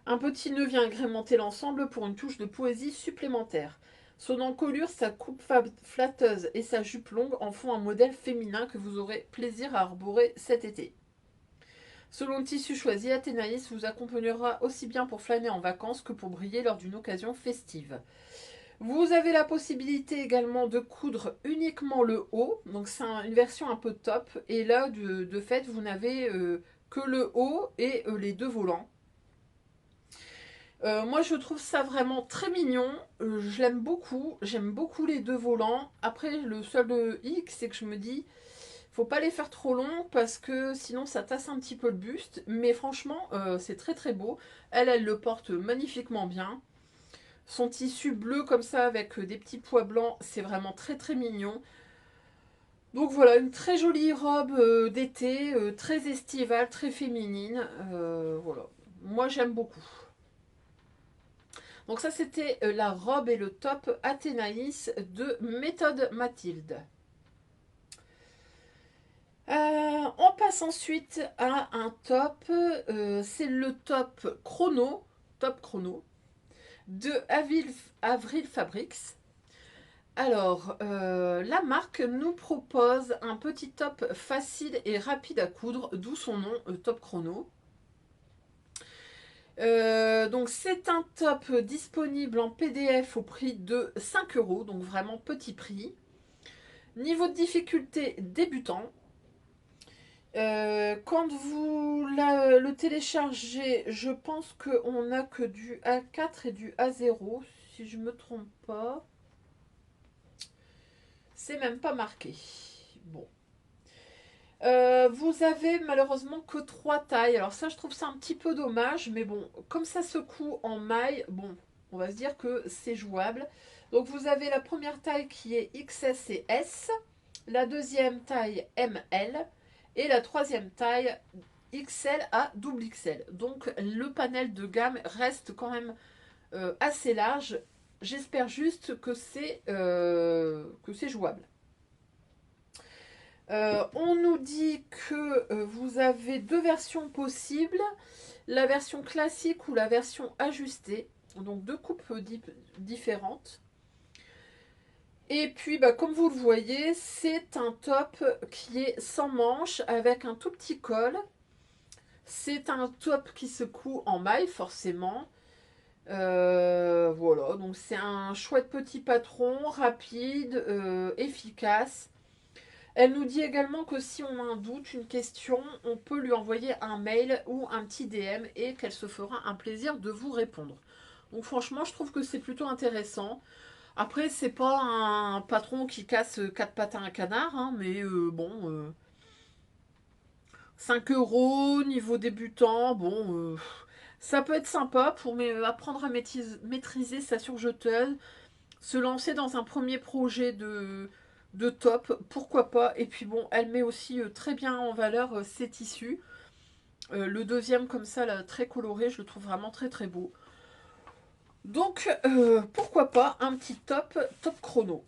Un petit nœud vient agrémenter l'ensemble pour une touche de poésie supplémentaire. Son encolure, sa coupe flatteuse et sa jupe longue en font un modèle féminin que vous aurez plaisir à arborer cet été. Selon le tissu choisi, Athénaïs vous accompagnera aussi bien pour flâner en vacances que pour briller lors d'une occasion festive. Vous avez la possibilité également de coudre uniquement le haut, donc c'est une version un peu top, et là de fait vous n'avez que le haut et les deux volants. Moi je trouve ça vraiment très mignon, je l'aime beaucoup, j'aime beaucoup les deux volants. Après le seul hic c'est que je me dis, faut pas les faire trop longs parce que sinon ça tasse un petit peu le buste. Mais franchement, c'est très très beau. Elle le porte magnifiquement bien. Son tissu bleu comme ça avec des petits pois blancs, c'est vraiment très très mignon. Donc voilà, une très jolie robe d'été, très estivale, très féminine. Voilà, moi j'aime beaucoup. Donc ça c'était la robe et le top Athénaïs de Méthode Mathilde. On passe ensuite à un top, c'est le top chrono de Avril Fabrics. Alors, la marque nous propose un petit top facile et rapide à coudre, d'où son nom, top chrono. Donc c'est un top disponible en PDF au prix de 5 euros, donc vraiment petit prix. Niveau de difficulté débutant. Quand vous le téléchargez, je pense qu'on n'a que du A4 et du A0, si je me trompe pas. C'est même pas marqué. Bon. Vous avez malheureusement que 3 tailles. Alors ça, je trouve ça un petit peu dommage, mais bon, comme ça se coud en maille, bon, on va se dire que c'est jouable. Donc vous avez la première taille qui est XS et S, la deuxième taille ML, et la troisième taille XL à double XL. Donc le panel de gamme reste quand même assez large. J'espère juste que c'est jouable. On nous dit que vous avez deux versions possibles, la version classique ou la version ajustée, donc deux coupes différentes. Et puis, comme vous le voyez, c'est un top qui est sans manches avec un tout petit col. C'est un top qui se coud en maille, forcément. Voilà, donc c'est un chouette petit patron, rapide, efficace. Elle nous dit également que si on a un doute, une question, on peut lui envoyer un mail ou un petit DM et qu'elle se fera un plaisir de vous répondre. Donc franchement, je trouve que c'est plutôt intéressant. Après, c'est pas un patron qui casse quatre pattes à un canard, hein, mais bon, 5 euros, niveau débutant, bon, ça peut être sympa pour apprendre à maîtriser sa surjeteuse, se lancer dans un premier projet de top, pourquoi pas. Et puis bon, elle met aussi très bien en valeur ses tissus. Le deuxième comme ça, là, très coloré, je le trouve vraiment très très beau. Donc, pourquoi pas un petit top chrono.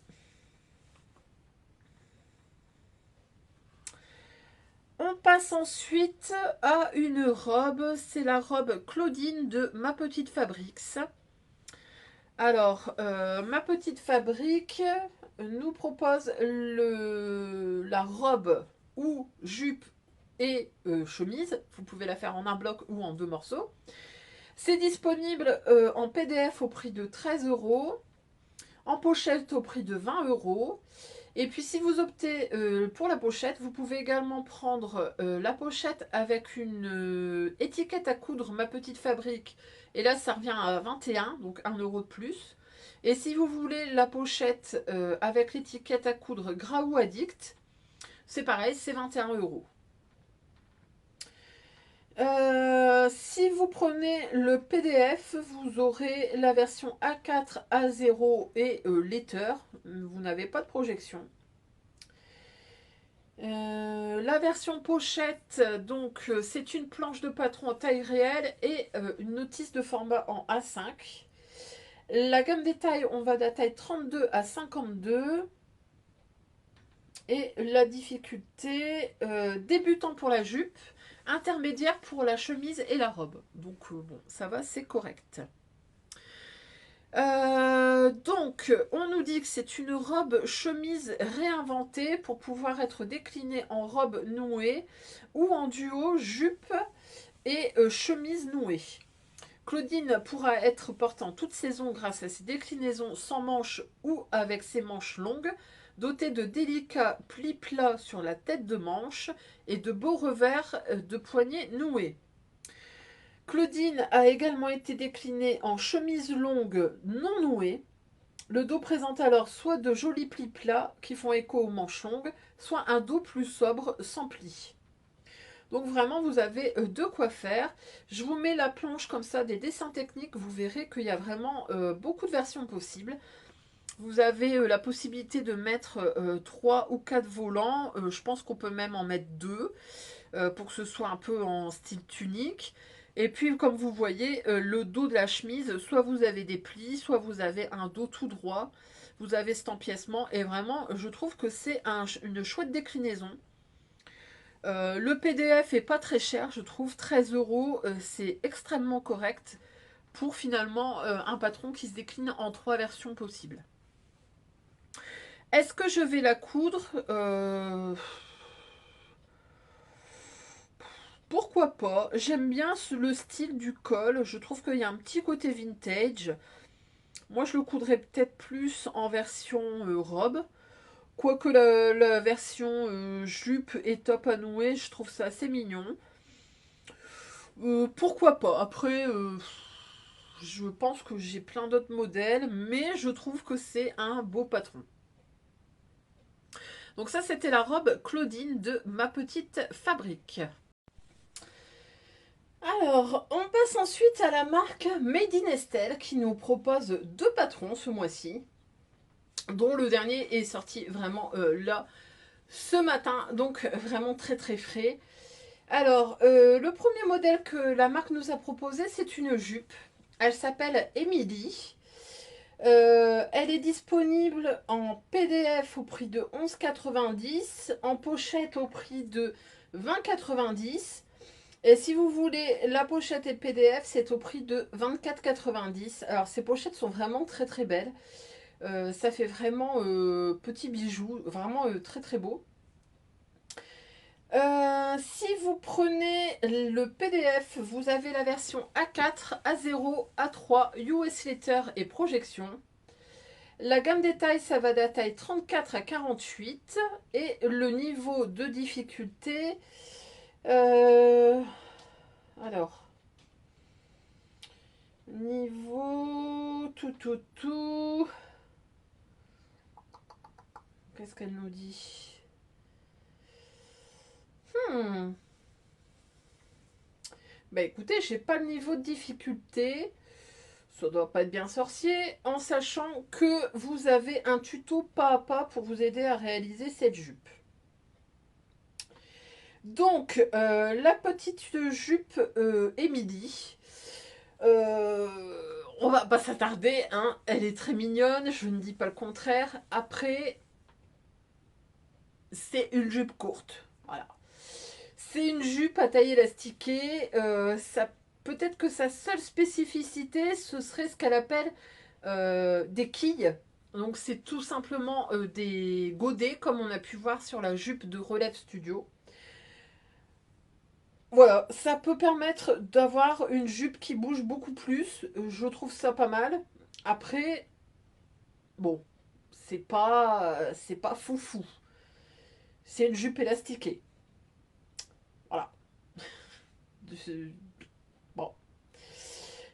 On passe ensuite à une robe, c'est la robe Claudine de Ma Petite Fabrics. Alors, Ma Petite Fabrique nous propose la robe ou jupe et chemise. Vous pouvez la faire en un bloc ou en deux morceaux. C'est disponible en PDF au prix de 13 euros, en pochette au prix de 20 euros. Et puis si vous optez pour la pochette, vous pouvez également prendre la pochette avec une étiquette à coudre Ma Petite Fabrique. Et là, ça revient à 21, donc 1 euro de plus. Et si vous voulez la pochette avec l'étiquette à coudre Graou Addict, c'est pareil, c'est 21 euros. Si vous prenez le PDF, vous aurez la version A4, A0 et Letter. Vous n'avez pas de projection. La version pochette, donc c'est une planche de patron en taille réelle et une notice de format en A5. La gamme des tailles, on va de la taille 32 à 52. Et la difficulté, débutant pour la jupe, intermédiaire pour la chemise et la robe. Donc bon, ça va, c'est correct. Donc, on nous dit que c'est une robe chemise réinventée pour pouvoir être déclinée en robe nouée ou en duo jupe et chemise nouée. Claudine pourra être portée en toute saison grâce à ses déclinaisons sans manches ou avec ses manches longues, dotée de délicats plis plats sur la tête de manche et de beaux revers de poignets noués. Claudine a également été déclinée en chemise longue non nouée. Le dos présente alors soit de jolis plis plats qui font écho aux manches longues, soit un dos plus sobre sans plis. Donc vraiment, vous avez de quoi faire. Je vous mets la planche comme ça des dessins techniques. Vous verrez qu'il y a vraiment beaucoup de versions possibles. Vous avez la possibilité de mettre 3 ou 4 volants. Je pense qu'on peut même en mettre 2 pour que ce soit un peu en style tunique. Et puis, comme vous voyez, le dos de la chemise, soit vous avez des plis, soit vous avez un dos tout droit. Vous avez cet empiècement. Et vraiment, je trouve que c'est une chouette déclinaison. Le PDF est pas très cher, je trouve, 13 euros, c'est extrêmement correct pour finalement un patron qui se décline en 3 versions possibles. Est-ce que je vais la coudre Pourquoi pas? J'aime bien le style du col, je trouve qu'il y a un petit côté vintage. Moi, je le coudrais peut-être plus en version robe. Quoique la version jupe et top à nouer, je trouve ça assez mignon. Pourquoi pas? Après, je pense que j'ai plein d'autres modèles, mais je trouve que c'est un beau patron. Donc ça, c'était la robe Claudine de Ma Petite Fabrique. Alors, on passe ensuite à la marque Made in Estelle qui nous propose 2 patrons ce mois-ci, dont le dernier est sorti vraiment là ce matin, donc vraiment très très frais. Alors, le premier modèle que la marque nous a proposé, c'est une jupe. Elle s'appelle Emily. Elle est disponible en PDF au prix de 11,90, en pochette au prix de 20,90. Et si vous voulez la pochette et le PDF, c'est au prix de 24,90. Alors ces pochettes sont vraiment très très belles. Ça fait vraiment petit bijou, vraiment très très beau. Si vous prenez le PDF, vous avez la version A4, A0, A3, US Letter et projection. La gamme des tailles, ça va de la taille 34 à 48. Et le niveau de difficulté, alors, niveau tout. Qu'est-ce qu'elle nous dit? Hmm. Bah écoutez, j'ai pas le niveau de difficulté. Ça doit pas être bien sorcier, en sachant que vous avez un tuto pas à pas pour vous aider à réaliser cette jupe. Donc, la petite jupe Emily, on va pas s'attarder, hein. Elle est très mignonne, je ne dis pas le contraire. Après, c'est une jupe courte, voilà. C'est une jupe à taille élastiquée. Peut-être que sa seule spécificité, ce serait ce qu'elle appelle des quilles. Donc c'est tout simplement des godets, comme on a pu voir sur la jupe de Relève Studio. Voilà, ça peut permettre d'avoir une jupe qui bouge beaucoup plus. Je trouve ça pas mal. Après, bon, c'est pas foufou. C'est une jupe élastiquée. Voilà. Bon.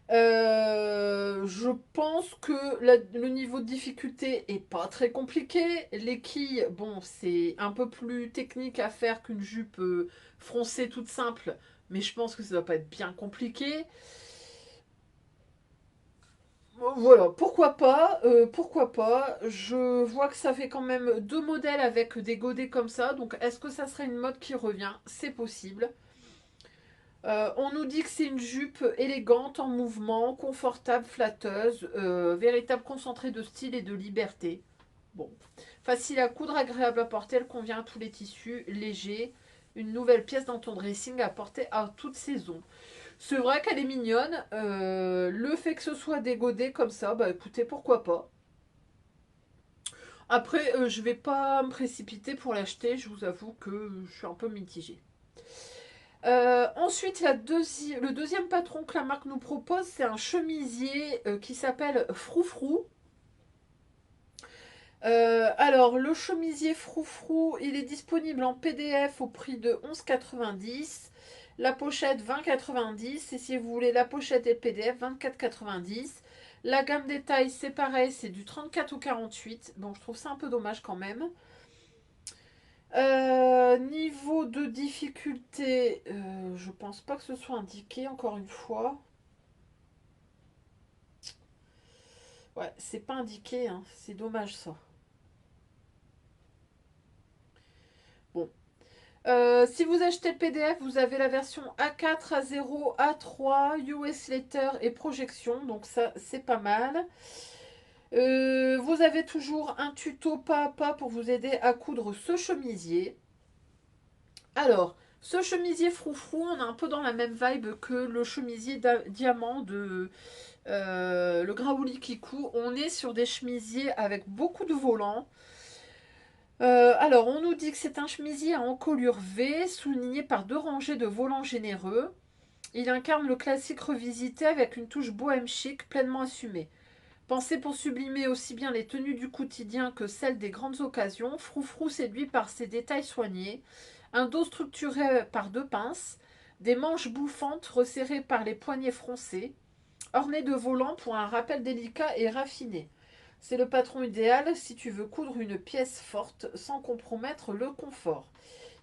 Je pense que le niveau de difficulté est pas très compliqué. Les quilles, bon, c'est un peu plus technique à faire qu'une jupe froncée toute simple, mais je pense que ça doit pas être bien compliqué. Voilà, pourquoi pas, pourquoi pas. Je vois que ça fait quand même 2 modèles avec des godets comme ça, donc est-ce que ça serait une mode qui revient? C'est possible. On nous dit que c'est une jupe élégante, en mouvement, confortable, flatteuse, véritable concentré de style et de liberté. Bon, facile à coudre, agréable à porter, elle convient à tous les tissus, léger. Une nouvelle pièce dans ton dressing à porter à toute saison. C'est vrai qu'elle est mignonne. Le fait que ce soit des godets comme ça, bah écoutez, pourquoi pas. Après, je vais pas me précipiter pour l'acheter, je vous avoue que je suis un peu mitigée. Ensuite, le deuxième patron que la marque nous propose, c'est un chemisier qui s'appelle Froufrou. Alors, le chemisier Froufrou, il est disponible en PDF au prix de 11,90. La pochette 20,90. Et si vous voulez la pochette et le PDF, 24,90. La gamme des tailles, c'est pareil, c'est du 34 au 48. Bon, je trouve ça un peu dommage quand même. Niveau de difficulté, je pense pas que ce soit indiqué, encore une fois. Ouais, c'est pas indiqué, hein. C'est dommage ça. Bon. Si vous achetez le PDF, vous avez la version A4, A0, A3, US Letter et projection, donc ça c'est pas mal. Vous avez toujours un tuto pas à pas pour vous aider à coudre ce chemisier. Alors, ce chemisier froufrou, on est un peu dans la même vibe que le chemisier diamant de le Graouli Kikou. On est sur des chemisiers avec beaucoup de volants. Alors, on nous dit que c'est un chemisier à encolure V, souligné par 2 rangées de volants généreux. Il incarne le classique revisité avec une touche bohème chic pleinement assumée. Pensé pour sublimer aussi bien les tenues du quotidien que celles des grandes occasions, Froufrou séduit par ses détails soignés, un dos structuré par 2 pinces, des manches bouffantes resserrées par les poignets froncés, ornées de volants pour un rappel délicat et raffiné. C'est le patron idéal si tu veux coudre une pièce forte sans compromettre le confort.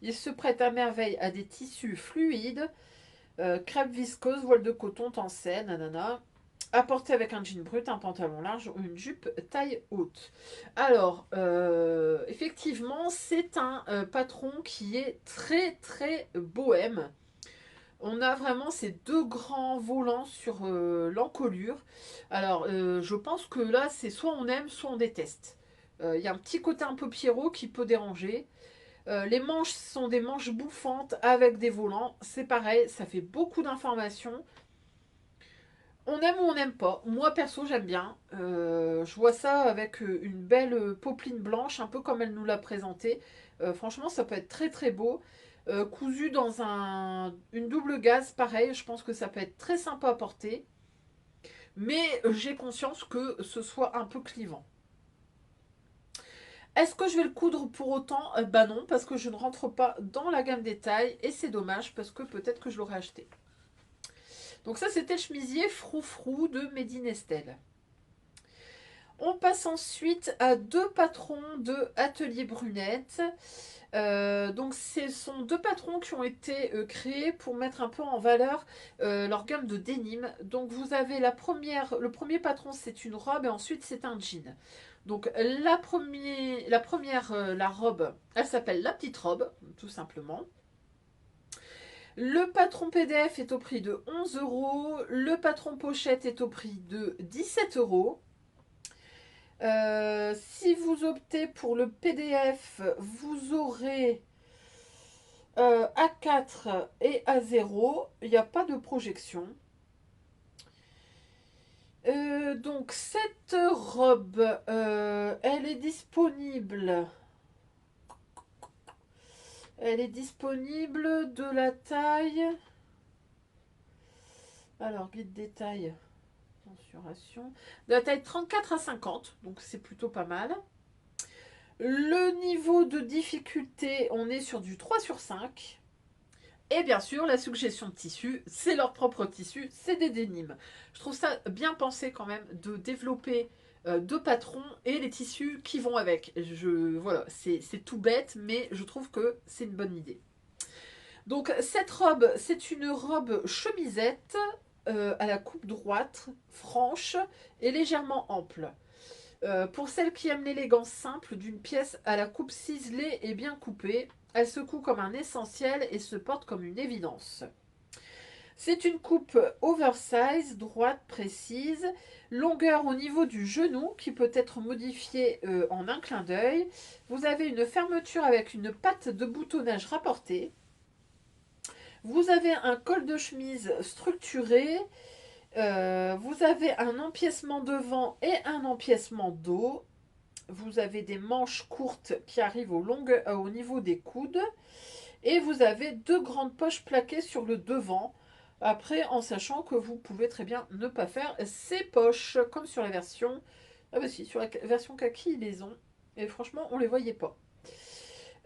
Il se prête à merveille à des tissus fluides, crêpe viscose, voile de coton, tencel, nanana. Apporté avec un jean brut, un pantalon large ou une jupe taille haute. Alors, effectivement, c'est un patron qui est très très bohème. On a vraiment ces 2 grands volants sur l'encolure. Alors, je pense que là, c'est soit on aime, soit on déteste. Il y a un petit côté un peu Pierrot qui peut déranger. Les manches sont des manches bouffantes avec des volants. C'est pareil, ça fait beaucoup d'informations. On aime ou on n'aime pas. Moi, perso, j'aime bien. Je vois ça avec une belle popeline blanche, un peu comme elle nous l'a présenté. Franchement, ça peut être très très beau. Cousu dans une double gaze, pareil, je pense que ça peut être très sympa à porter. Mais j'ai conscience que ce soit un peu clivant. Est-ce que je vais le coudre pour autant? Bah non, parce que je ne rentre pas dans la gamme des tailles et c'est dommage parce que peut-être que je l'aurais acheté. Donc ça, c'était le chemisier Froufrou de Made in Estelle. On passe ensuite à deux patrons de Atelier Brunette. Donc ce sont deux patrons qui ont été créés pour mettre un peu en valeur leur gamme de denim. Donc vous avez le premier patron, c'est une robe et ensuite c'est un jean. Donc la robe, elle s'appelle la petite robe, tout simplement. Le patron PDF est au prix de 11 euros. Le patron pochette est au prix de 17 euros. Si vous optez pour le PDF, vous aurez A4 et A0. Il n'y a pas de projection. Donc cette robe, elle est disponible. Elle est disponible de la taille. Alors, guide détail. Mensuration. De la taille 34 à 50. Donc c'est plutôt pas mal. Le niveau de difficulté, on est sur du 3 sur 5. Et bien sûr, la suggestion de tissu, c'est leur propre tissu, c'est des dénimes. Je trouve ça bien pensé quand même de développer deux patrons et les tissus qui vont avec. Voilà, c'est tout bête, mais je trouve que c'est une bonne idée. Donc cette robe, c'est une robe chemisette à la coupe droite, franche et légèrement ample. Pour celles qui aiment l'élégance simple d'une pièce à la coupe ciselée et bien coupée, elle se coud comme un essentiel et se porte comme une évidence. C'est une coupe oversize, droite, précise, longueur au niveau du genou qui peut être modifiée en un clin d'œil. Vous avez une fermeture avec une patte de boutonnage rapportée. Vous avez un col de chemise structuré. Vous avez un empiècement devant et un empiècement dos. Vous avez des manches courtes qui arrivent au niveau des coudes. Et vous avez deux grandes poches plaquées sur le devant. Après, en sachant que vous pouvez très bien ne pas faire ces poches, comme sur la version... Ah bah si, sur la version kaki, ils les ont. Et franchement, on ne les voyait pas.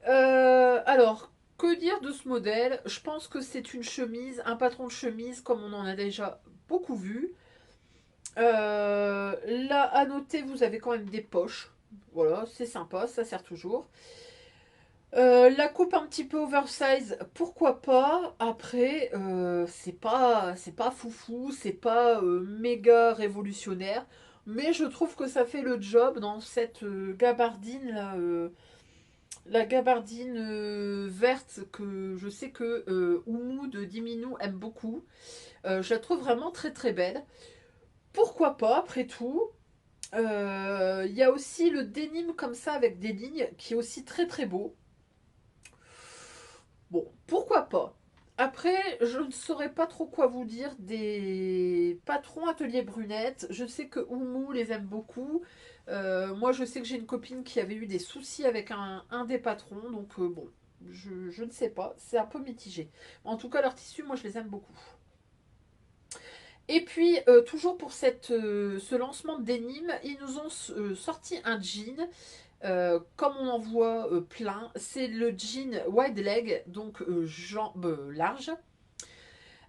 Alors, que dire de ce modèle? Je pense que c'est une chemise, un patron de chemise, comme on en a déjà beaucoup vu. Là, à noter, vous avez quand même des poches. Voilà, c'est sympa, ça sert toujours. La coupe un petit peu oversize, pourquoi pas. Après, c'est pas foufou, c'est pas méga révolutionnaire, mais je trouve que ça fait le job dans cette gabardine là, la gabardine verte que je sais que Oumou de Diminou aime beaucoup. Je la trouve vraiment très très belle. Pourquoi pas, après tout. Il y a aussi le denim comme ça avec des lignes qui est aussi très très beau. Bon, pourquoi pas. Après, je ne saurais pas trop quoi vous dire des patrons Atelier Brunette. Je sais que Oumou les aime beaucoup. Moi, je sais que j'ai une copine qui avait eu des soucis avec un des patrons. Donc, bon, je ne sais pas. C'est un peu mitigé. En tout cas, leurs tissus, moi, je les aime beaucoup. Et puis, toujours pour ce lancement de denim, ils nous ont sorti un jean. Comme on en voit plein, c'est le jean wide leg, donc jambes larges.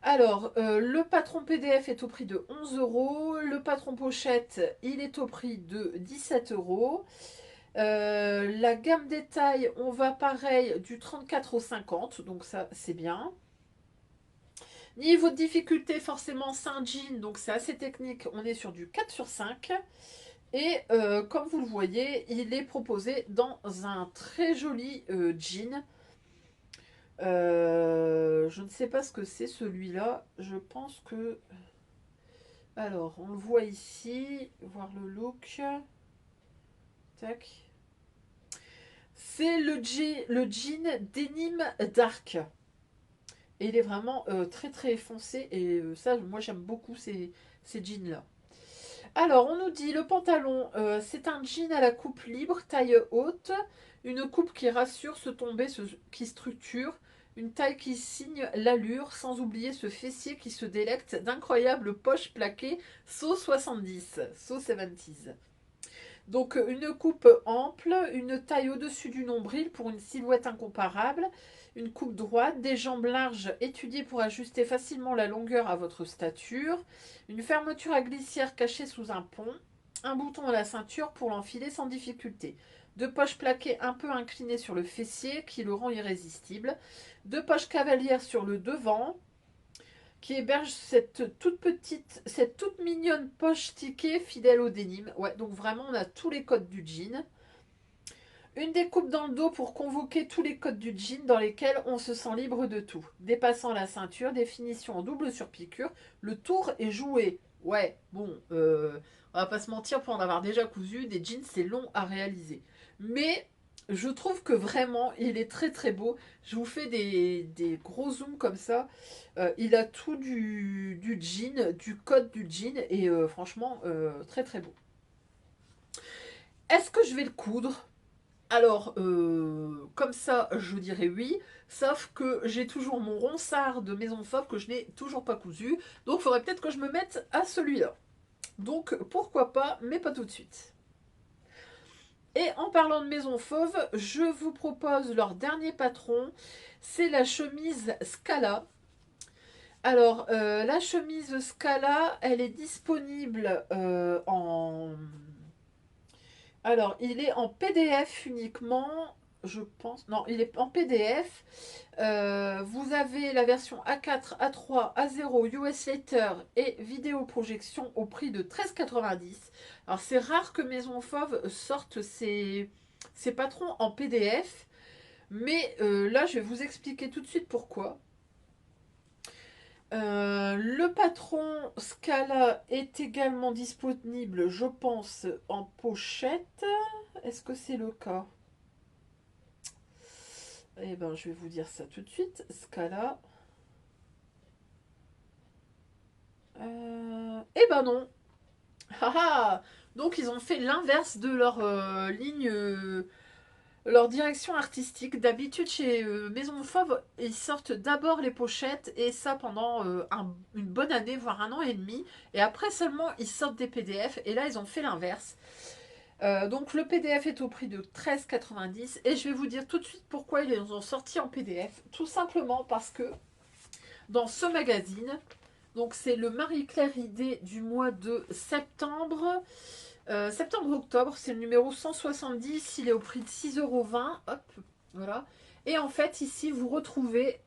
Alors, le patron PDF est au prix de 11 euros. Le patron pochette, il est au prix de 17 euros. La gamme détail, on va pareil du 34 au 50, donc ça c'est bien. Niveau de difficulté, forcément, c'est un jean, donc c'est assez technique. On est sur du 4 sur 5. Et comme vous le voyez, il est proposé dans un très joli jean. Je ne sais pas ce que c'est celui-là. Je pense que... Alors, on le voit ici. Voir le look. Tac. C'est le jean Denim Dark. Et il est vraiment très très foncé. Et ça, moi j'aime beaucoup ces jeans-là. Alors, on nous dit le pantalon, c'est un jean à la coupe libre, taille haute, une coupe qui rassure, qui structure, une taille qui signe l'allure, sans oublier ce fessier qui se délecte d'incroyables poches plaquées So 70, So 70. Donc, une coupe ample, une taille au-dessus du nombril pour une silhouette incomparable, une coupe droite, des jambes larges étudiées pour ajuster facilement la longueur à votre stature, une fermeture à glissière cachée sous un pont, un bouton à la ceinture pour l'enfiler sans difficulté. Deux poches plaquées un peu inclinées sur le fessier qui le rend irrésistible. Deux poches cavalières sur le devant qui héberge cette toute mignonne poche tickée fidèle au denim. Ouais, donc vraiment on a tous les codes du jean. Une découpe dans le dos pour convoquer tous les codes du jean dans lesquels on se sent libre de tout. Dépassant la ceinture, définition en double surpiqûre, le tour est joué. Ouais, bon, on va pas se mentir, pour en avoir déjà cousu, des jeans c'est long à réaliser. Mais je trouve que vraiment il est très très beau. Je vous fais des gros zooms comme ça. Il a tout du jean, du code du jean et franchement très très beau. Est-ce que je vais le coudre? Alors, comme ça, je dirais oui, sauf que j'ai toujours mon ronsard de Maison Fauve que je n'ai toujours pas cousu, donc il faudrait peut-être que je me mette à celui-là. Donc, pourquoi pas, mais pas tout de suite. Et en parlant de Maison Fauve, je vous propose leur dernier patron, c'est la chemise Scala. Alors, la chemise Scala, elle est disponible Alors, il est en PDF uniquement, je pense. Non, il est en PDF. Vous avez la version A4, A3, A0, US Letter et vidéo projection au prix de 13,90. Alors, c'est rare que Maison Fauve sorte ses patrons en PDF. Mais là, je vais vous expliquer tout de suite pourquoi. Le patron Scala est également disponible, je pense, en pochette. Est-ce que c'est le cas? Eh ben, je vais vous dire ça tout de suite. Scala. Eh ben non. Haha. Donc ils ont fait l'inverse de leur ligne, leur direction artistique. D'habitude chez Maison Fauve, ils sortent d'abord les pochettes et ça pendant une bonne année, voire un an et demi. Et après seulement ils sortent des PDF. Et là ils ont fait l'inverse. Donc le PDF est au prix de 13,90 et je vais vous dire tout de suite pourquoi ils les ont sortis en PDF. Tout simplement parce que dans ce magazine, donc c'est le Marie-Claire Idée du mois de septembre, septembre-octobre, c'est le numéro 170, il est au prix de 6,20 €. Hop, voilà. Et en fait ici vous retrouvez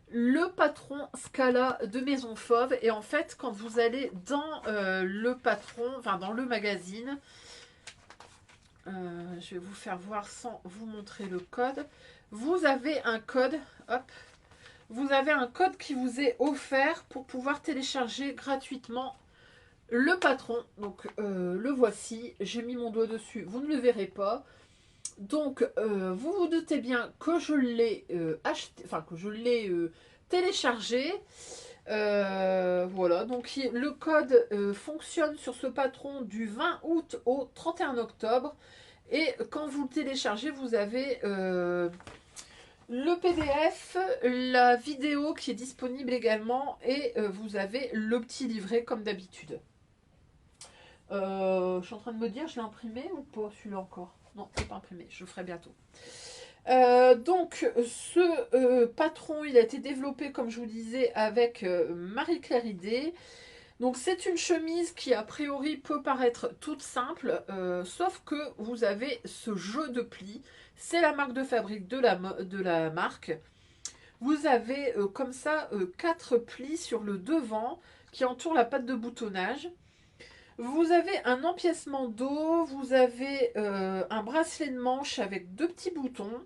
le patron Scala de Maison Fauve et en fait quand vous allez dans le patron, enfin dans le magazine, je vais vous faire voir sans vous montrer le code. Vous avez un code, hop, vous avez un code qui vous est offert pour pouvoir télécharger gratuitement le patron. Donc le voici, j'ai mis mon doigt dessus, vous ne le verrez pas. Donc vous vous doutez bien que je l'ai acheté, enfin que je l'ai téléchargé. Voilà, donc le code fonctionne sur ce patron du 20 août au 31 octobre. Et quand vous le téléchargez, vous avez le PDF, la vidéo qui est disponible également et vous avez le petit livret comme d'habitude. Je suis en train de me dire, je l'ai imprimé ou pas celui-là encore? Non, c'est pas imprimé, je le ferai bientôt. Donc ce patron, il a été développé, comme je vous disais, avec Marie-Claire Idée. Donc c'est une chemise qui a priori peut paraître toute simple, sauf que vous avez ce jeu de plis. C'est la marque de fabrique de la marque. Vous avez comme ça 4 plis sur le devant qui entourent la patte de boutonnage. Vous avez un empiècement dos, vous avez un bracelet de manche avec 2 petits boutons.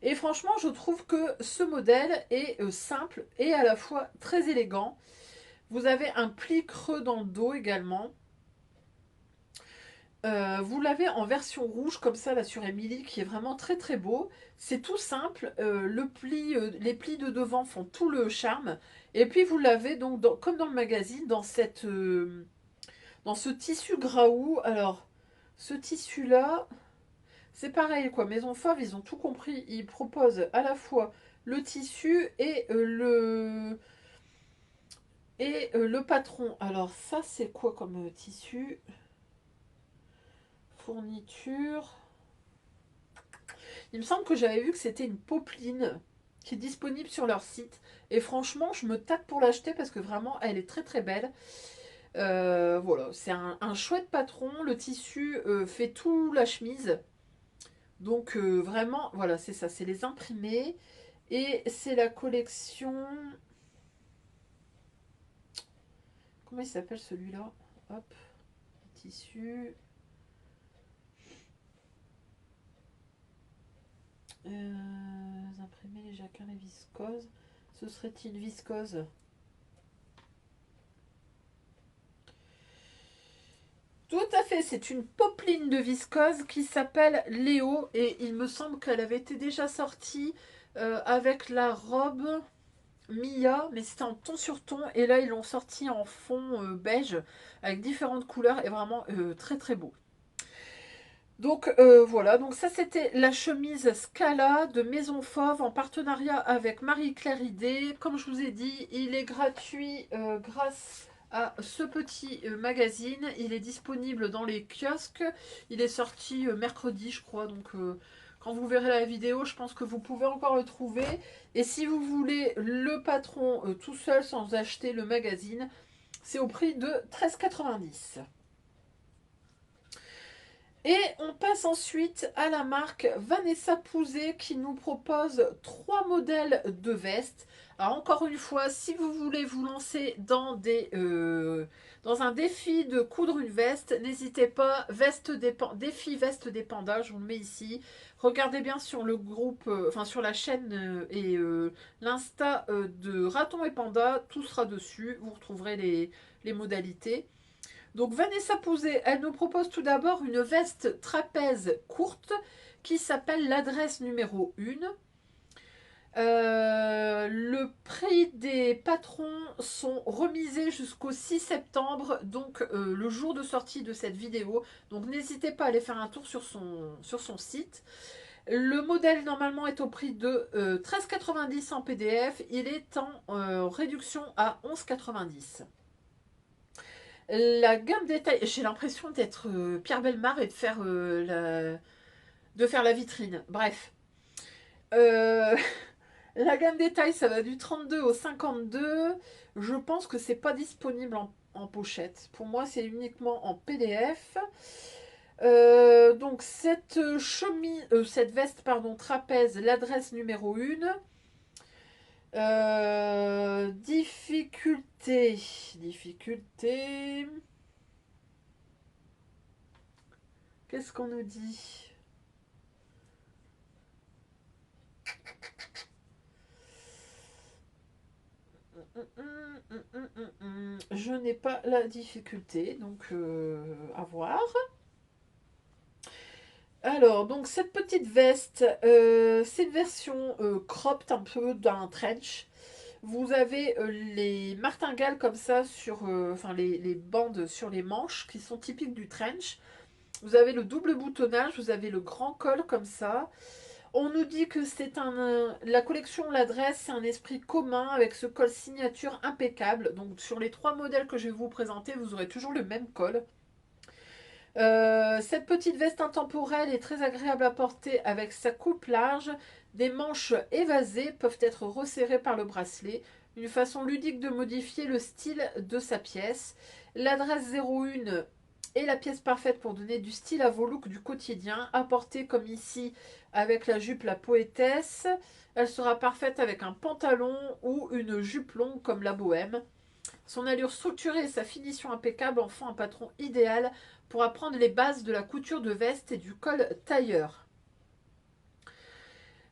Et franchement, je trouve que ce modèle est simple et à la fois très élégant. Vous avez un pli creux dans le dos également. Vous l'avez en version rouge comme ça là sur Emily qui est vraiment très très beau. C'est tout simple. Les plis de devant font tout le charme. Et puis vous l'avez donc comme dans le magazine dans dans ce tissu graou. Alors ce tissu là, c'est pareil quoi. Maison Fauve ils ont tout compris. Ils proposent à la fois le tissu et le patron. Alors ça c'est quoi comme tissu? Fourniture. Il me semble que j'avais vu que c'était une popeline qui est disponible sur leur site. Et franchement, je me tape pour l'acheter parce que vraiment, elle est très très belle. Voilà, c'est un chouette patron. Le tissu fait tout la chemise. Donc vraiment, voilà, c'est ça, c'est les imprimés. Et c'est la collection... Comment il s'appelle celui-là? Hop, tissu. Imprimés, les jacquins, les viscoses. Ce serait-il viscose? Tout à fait, c'est une popeline de viscose qui s'appelle Léo et il me semble qu'elle avait été déjà sortie avec la robe Mia, mais c'était en ton sur ton et là ils l'ont sorti en fond beige avec différentes couleurs et vraiment très très beau. Donc voilà, donc ça c'était la chemise Scala de Maison Fauve en partenariat avec Marie-Claire Idé. Comme je vous ai dit, il est gratuit grâce à ce petit magazine. Il est disponible dans les kiosques. Il est sorti mercredi, je crois. Donc quand vous verrez la vidéo, je pense que vous pouvez encore le trouver. Et si vous voulez le patron tout seul sans acheter le magazine, c'est au prix de 13,90 €. Et on passe ensuite à la marque Vanessa Pouzet qui nous propose 3 modèles de vestes. Alors encore une fois, si vous voulez vous lancer dans un défi de coudre une veste, n'hésitez pas, défi veste des pandas, je vous le mets ici. Regardez bien sur le groupe, enfin sur la chaîne et l'Insta de Raton et Panda, tout sera dessus, vous retrouverez les modalités. Donc Vanessa Pouzet, elle nous propose tout d'abord une veste trapèze courte qui s'appelle l'adresse numéro 1. Le prix des patrons sont remisés jusqu'au 6 septembre, donc le jour de sortie de cette vidéo. Donc n'hésitez pas à aller faire un tour sur son site. Le modèle normalement est au prix de 13,90 € en PDF. Il est en réduction à 11,90 €. La gamme détail, j'ai l'impression d'être Pierre Bellemare et de faire la vitrine. Bref. Euh, la gamme détail, ça va du 32 au 52. Je pense que c'est pas disponible en pochette. Pour moi, c'est uniquement en PDF. Donc cette veste trapèze, l'adresse numéro 1. Difficulté. Qu'est-ce qu'on nous dit? Je n'ai pas la difficulté, donc à voir. Alors, donc cette petite veste, c'est une version cropped un peu d'un trench. Vous avez les martingales comme ça enfin les bandes sur les manches qui sont typiques du trench. Vous avez le double boutonnage, vous avez le grand col comme ça. On nous dit que la collection l'adresse, c'est un esprit commun avec ce col signature impeccable. Donc sur les 3 modèles que je vais vous présenter, vous aurez toujours le même col. Cette petite veste intemporelle est très agréable à porter avec sa coupe large. Des manches évasées peuvent être resserrées par le bracelet. Une façon ludique de modifier le style de sa pièce. L'adresse 01 est la pièce parfaite pour donner du style à vos looks du quotidien. À porter comme ici avec la jupe la poétesse. Elle sera parfaite avec un pantalon ou une jupe longue comme la bohème. Son allure structurée et sa finition impeccable en font un patron idéal pour apprendre les bases de la couture de veste et du col tailleur.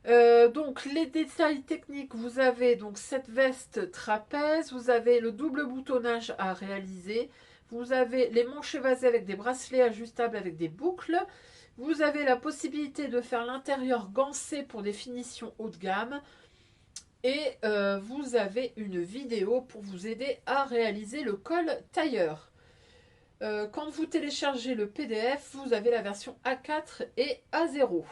Donc les détails techniques, vous avez donc cette veste trapèze, vous avez le double boutonnage à réaliser, vous avez les manches évasées avec des bracelets ajustables avec des boucles, vous avez la possibilité de faire l'intérieur gancé pour des finitions haut de gamme, et vous avez une vidéo pour vous aider à réaliser le col tailleur. Quand vous téléchargez le PDF, vous avez la version A4 et A0.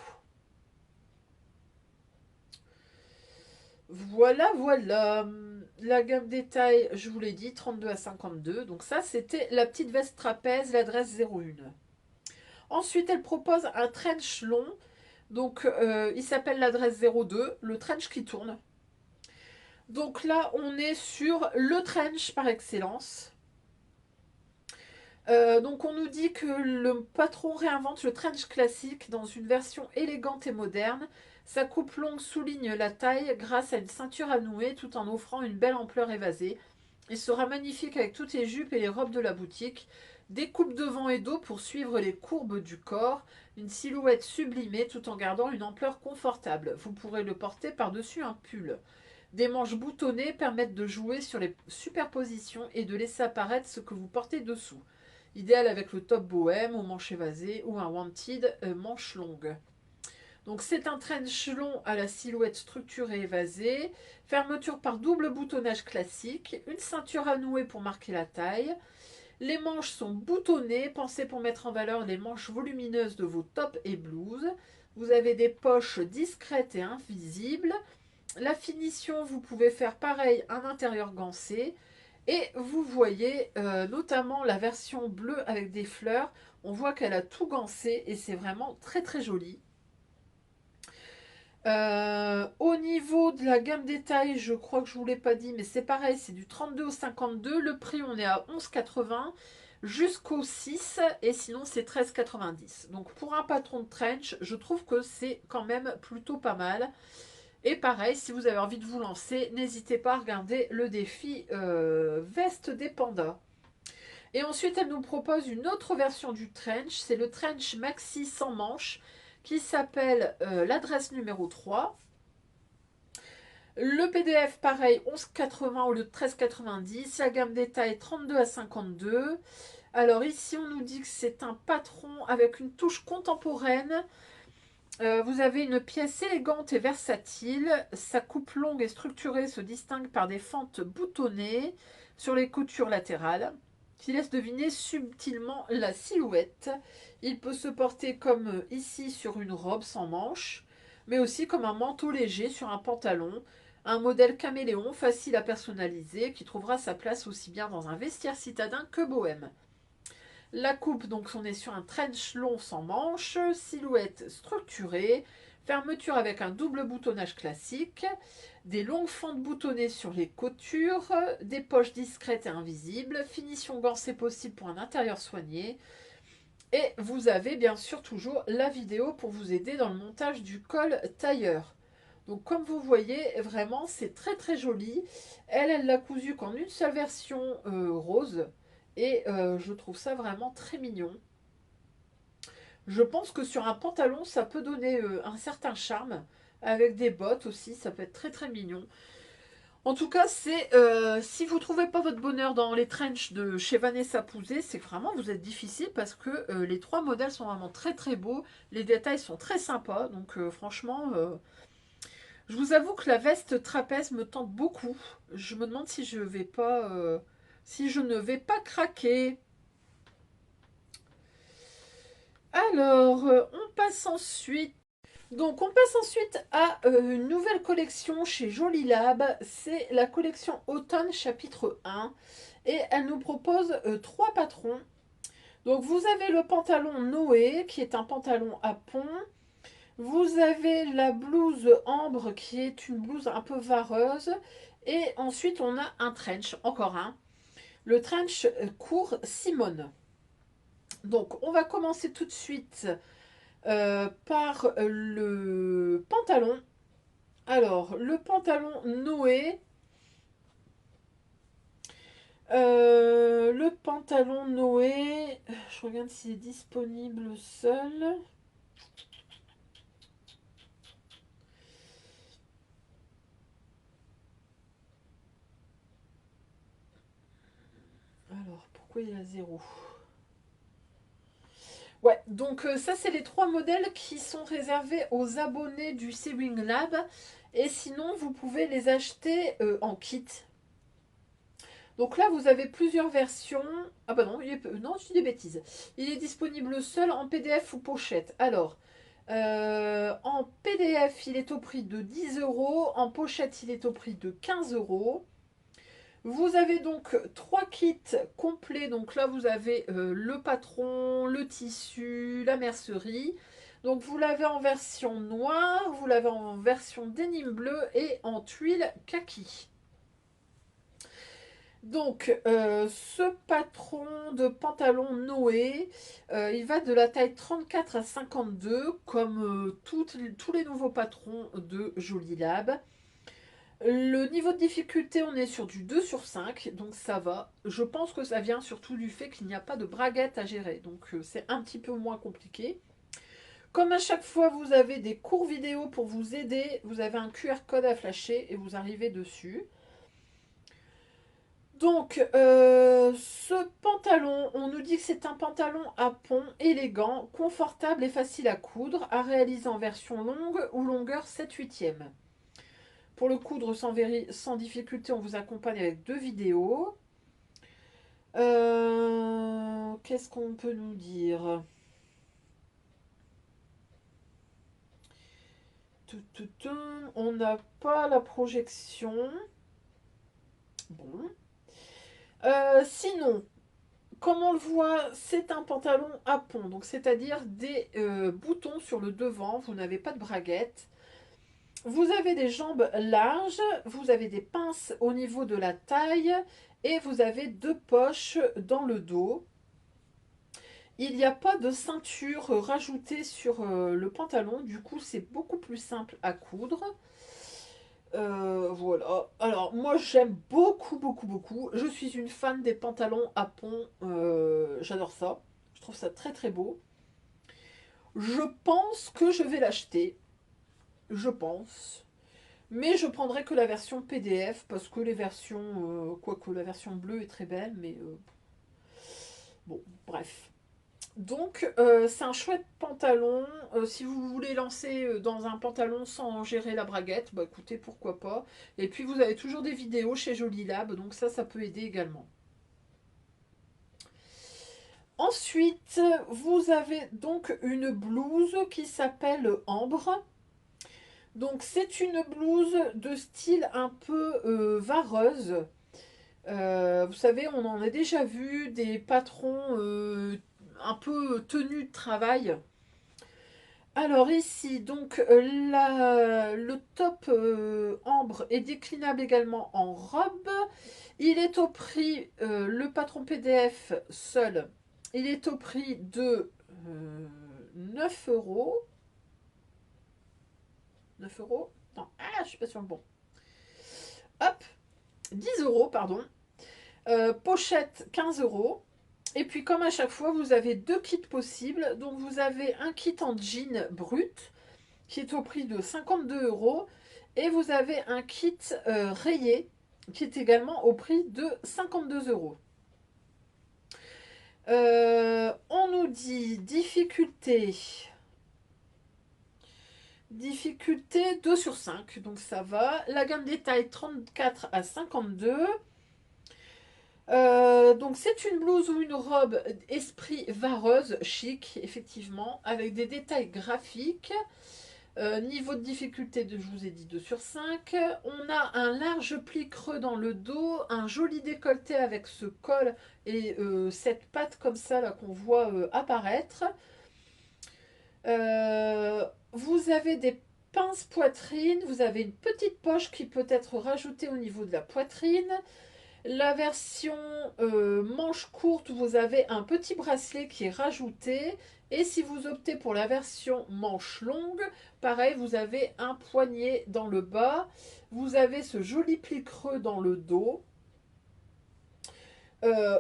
Voilà, voilà. La gamme détail, je vous l'ai dit, 32 à 52. Donc ça, c'était la petite veste trapèze, l'adresse 01. Ensuite, elle propose un trench long. Donc, il s'appelle l'adresse 02, le trench qui tourne. Donc là, on est sur le trench par excellence. Donc on nous dit que le patron réinvente le trench classique dans une version élégante et moderne. Sa coupe longue souligne la taille grâce à une ceinture à nouer tout en offrant une belle ampleur évasée. Il sera magnifique avec toutes les jupes et les robes de la boutique. Des coupes de vent et d'eau pour suivre les courbes du corps. Une silhouette sublimée tout en gardant une ampleur confortable. Vous pourrez le porter par-dessus un pull. Des manches boutonnées permettent de jouer sur les superpositions et de laisser apparaître ce que vous portez dessous. Idéal avec le top bohème aux manches évasées ou un wanted manche longue. Donc c'est un trench long à la silhouette structurée évasée, fermeture par double boutonnage classique, une ceinture à nouer pour marquer la taille. Les manches sont boutonnées, pensées pour mettre en valeur les manches volumineuses de vos tops et blouses. Vous avez des poches discrètes et invisibles. La finition, vous pouvez faire pareil, un intérieur gancé. Et vous voyez notamment la version bleue avec des fleurs. On voit qu'elle a tout gancé et c'est vraiment très très joli. Au niveau de la gamme détail, je crois que je ne vous l'ai pas dit, mais c'est pareil, c'est du 32 au 52. Le prix, on est à 11,80 jusqu'au 6 et sinon c'est 13,90. Donc pour un patron de trench, je trouve que c'est quand même plutôt pas mal. Et pareil, si vous avez envie de vous lancer, n'hésitez pas à regarder le défi veste des pandas. Et ensuite, elle nous propose une autre version du trench. C'est le trench maxi sans manches qui s'appelle l'adresse numéro 3. Le PDF, pareil, 11,80 au lieu de 13,90. La gamme détail, 32 à 52. Alors ici, on nous dit que c'est un patron avec une touche contemporaine. Vous avez une pièce élégante et versatile. Sa coupe longue et structurée se distingue par des fentes boutonnées sur les coutures latérales qui laissent deviner subtilement la silhouette. Il peut se porter comme ici sur une robe sans manches, mais aussi comme un manteau léger sur un pantalon. Un modèle caméléon facile à personnaliser qui trouvera sa place aussi bien dans un vestiaire citadin que bohème. La coupe, donc on est sur un trench long sans manches, silhouette structurée, fermeture avec un double boutonnage classique, des longues fentes boutonnées sur les coutures, des poches discrètes et invisibles, finition gancée possible pour un intérieur soigné. Et vous avez bien sûr toujours la vidéo pour vous aider dans le montage du col tailleur. Donc comme vous voyez, vraiment c'est très très joli. Elle l'a cousu qu'en une seule version rose. Et je trouve ça vraiment très mignon. Je pense que sur un pantalon, ça peut donner un certain charme. Avec des bottes aussi, ça peut être très très mignon. En tout cas, c'est si vous ne trouvez pas votre bonheur dans les trenches de chez Vanessa Pouzet, c'est que vraiment vous êtes difficile parce que les trois modèles sont vraiment très très beaux. Les détails sont très sympas. Donc franchement, je vous avoue que la veste trapèze me tente beaucoup. Je me demande si je vais pas, si je ne vais pas craquer. Alors, on passe ensuite. Donc, on passe ensuite à une nouvelle collection chez Jolie Lab. C'est la collection Automne chapitre 1. Et elle nous propose trois patrons. Donc, vous avez le pantalon Noé, qui est un pantalon à pont. Vous avez la blouse Ambre, qui est une blouse un peu vareuse. Et ensuite, on a un trench, encore un. Le trench court Simone. Donc, on va commencer tout de suite par le pantalon. Alors, le pantalon Noé. Le pantalon Noé. Je regarde s'il est disponible seul. Alors, pourquoi il y a 0? Ouais, donc ça, c'est les trois modèles qui sont réservés aux abonnés du Sewing Lab. Et sinon, vous pouvez les acheter en kit. Donc là, vous avez plusieurs versions. Ah bah non, non, je dis des bêtises. Il est disponible seul en PDF ou pochette. Alors, en PDF, il est au prix de 10 euros. En pochette, il est au prix de 15 euros. Vous avez donc trois kits complets. Donc là, vous avez le patron, le tissu, la mercerie. Donc vous l'avez en version noire, vous l'avez en version dénime bleu et en tuile kaki. Donc, ce patron de pantalon Noé, il va de la taille 34 à 52, comme tous les nouveaux patrons de Jolie Lab. Le niveau de difficulté, on est sur du 2 sur 5, donc ça va. Je pense que ça vient surtout du fait qu'il n'y a pas de braguette à gérer, donc c'est un petit peu moins compliqué. Comme à chaque fois, vous avez des cours vidéo pour vous aider, vous avez un QR code à flasher et vous arrivez dessus. Donc, ce pantalon, on nous dit que c'est un pantalon à pont élégant, confortable et facile à coudre, à réaliser en version longue ou longueur 7/8e. Pour le coudre sans difficulté, on vous accompagne avec 2 vidéos. Qu'est-ce qu'on peut nous dire? On n'a pas la projection. Bon. Sinon, comme on le voit, c'est un pantalon à pont, donc c'est-à-dire des boutons sur le devant, vous n'avez pas de braguette. Vous avez des jambes larges, vous avez des pinces au niveau de la taille et vous avez 2 poches dans le dos. Il n'y a pas de ceinture rajoutée sur le pantalon, du coup c'est beaucoup plus simple à coudre. Voilà. Alors moi j'aime beaucoup beaucoup beaucoup. Je suis une fan des pantalons à pont. J'adore ça. Je trouve ça très très beau. Je pense que je vais l'acheter. Je pense. Mais je prendrai que la version PDF parce que les versions... quoique la version bleue est très belle, mais... bon, bref. Donc, c'est un chouette pantalon. Si vous voulez lancer dans un pantalon sans gérer la braguette, bah écoutez, pourquoi pas. Et puis, vous avez toujours des vidéos chez Jolie Lab, donc ça peut aider également. Ensuite, vous avez donc une blouse qui s'appelle Ambre. Donc, c'est une blouse de style un peu vareuse. Vous savez, on en a déjà vu des patrons un peu tenus de travail. Alors ici, donc le top ambre est déclinable également en robe. Il est au prix, le patron PDF seul, il est au prix de 9 euros. 9 euros. Non, je suis pas sur le bon. Hop, 10 euros, pardon. Pochette, 15 euros. Et puis comme à chaque fois, vous avez 2 kits possibles. Donc vous avez un kit en jean brut qui est au prix de 52 euros. Et vous avez un kit rayé qui est également au prix de 52 euros. On nous dit difficulté. Difficulté 2 sur 5, donc ça va. La gamme détail 34 à 52. Donc c'est une blouse ou une robe esprit vareuse, chic, effectivement, avec des détails graphiques. Niveau de difficulté, je vous ai dit 2 sur 5. On a un large pli creux dans le dos, un joli décolleté avec ce col et cette patte comme ça là qu'on voit apparaître. Vous avez des pinces poitrine, vous avez une petite poche qui peut être rajoutée au niveau de la poitrine. La version manche courte, vous avez un petit bracelet qui est rajouté. Et si vous optez pour la version manche longue, pareil, vous avez un poignet dans le bas. Vous avez ce joli pli creux dans le dos.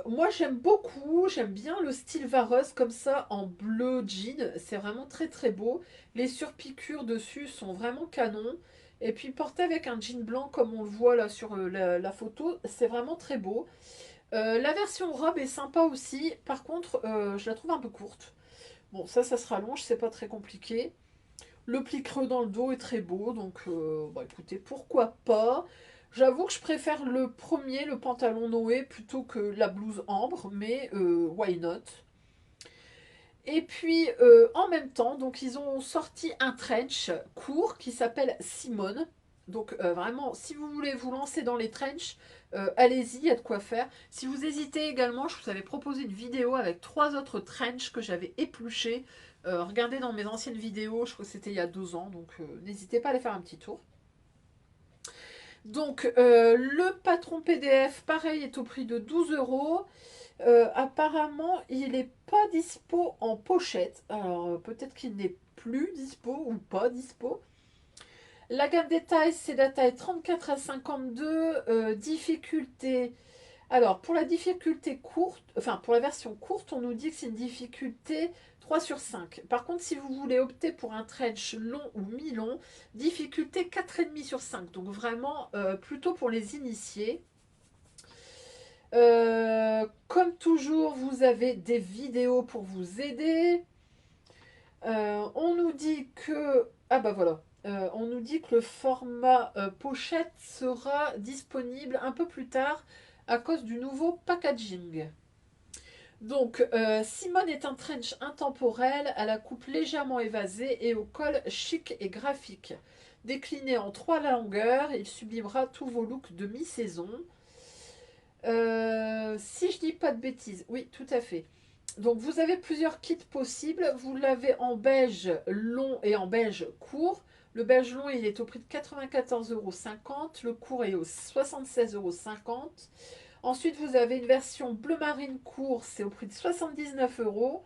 Moi j'aime beaucoup, j'aime bien le style vareuse comme ça en bleu jean, c'est vraiment très très beau. Les surpiqûres dessus sont vraiment canons. Et puis porté avec un jean blanc comme on le voit là sur la photo, c'est vraiment très beau. La version robe est sympa aussi, par contre je la trouve un peu courte. Bon ça se rallonge, c'est pas très compliqué. Le pli creux dans le dos est très beau, donc bah, écoutez, pourquoi pas. J'avoue que je préfère le premier, le pantalon Noé, plutôt que la blouse ambre, mais why not. Et puis en même temps, donc ils ont sorti un trench court qui s'appelle Simone. Donc vraiment, si vous voulez vous lancer dans les trenchs, allez-y, il y a de quoi faire. Si vous hésitez également, je vous avais proposé une vidéo avec 3 autres trenchs que j'avais épluchés. Regardez dans mes anciennes vidéos, je crois que c'était il y a 2 ans, donc n'hésitez pas à aller faire un petit tour. Donc, le patron PDF, pareil, est au prix de 12 euros. Apparemment, il n'est pas dispo en pochette. Alors, peut-être qu'il n'est plus dispo ou pas dispo. La gamme des tailles, c'est la taille 34 à 52. Difficulté. Alors, pour la difficulté courte, enfin, pour la version courte, on nous dit que c'est une difficulté 3 sur 5. Par contre, si vous voulez opter pour un trench long ou mi-long, difficulté 4,5 sur 5. Donc, vraiment, plutôt pour les initiés. Comme toujours, vous avez des vidéos pour vous aider. On nous dit que... Ah bah voilà. On nous dit que le format pochette sera disponible un peu plus tard à cause du nouveau packaging. Donc, Simone est un trench intemporel à la coupe légèrement évasée et au col chic et graphique. Décliné en 3 longueurs, il sublimera tous vos looks de mi-saison. Si je dis pas de bêtises, oui, tout à fait. Donc vous avez plusieurs kits possibles. Vous l'avez en beige long et en beige court. Le beige long, il est au prix de 94,50 €. Le court est au 76,50 €. Ensuite, vous avez une version bleu marine court, c'est au prix de 79 €.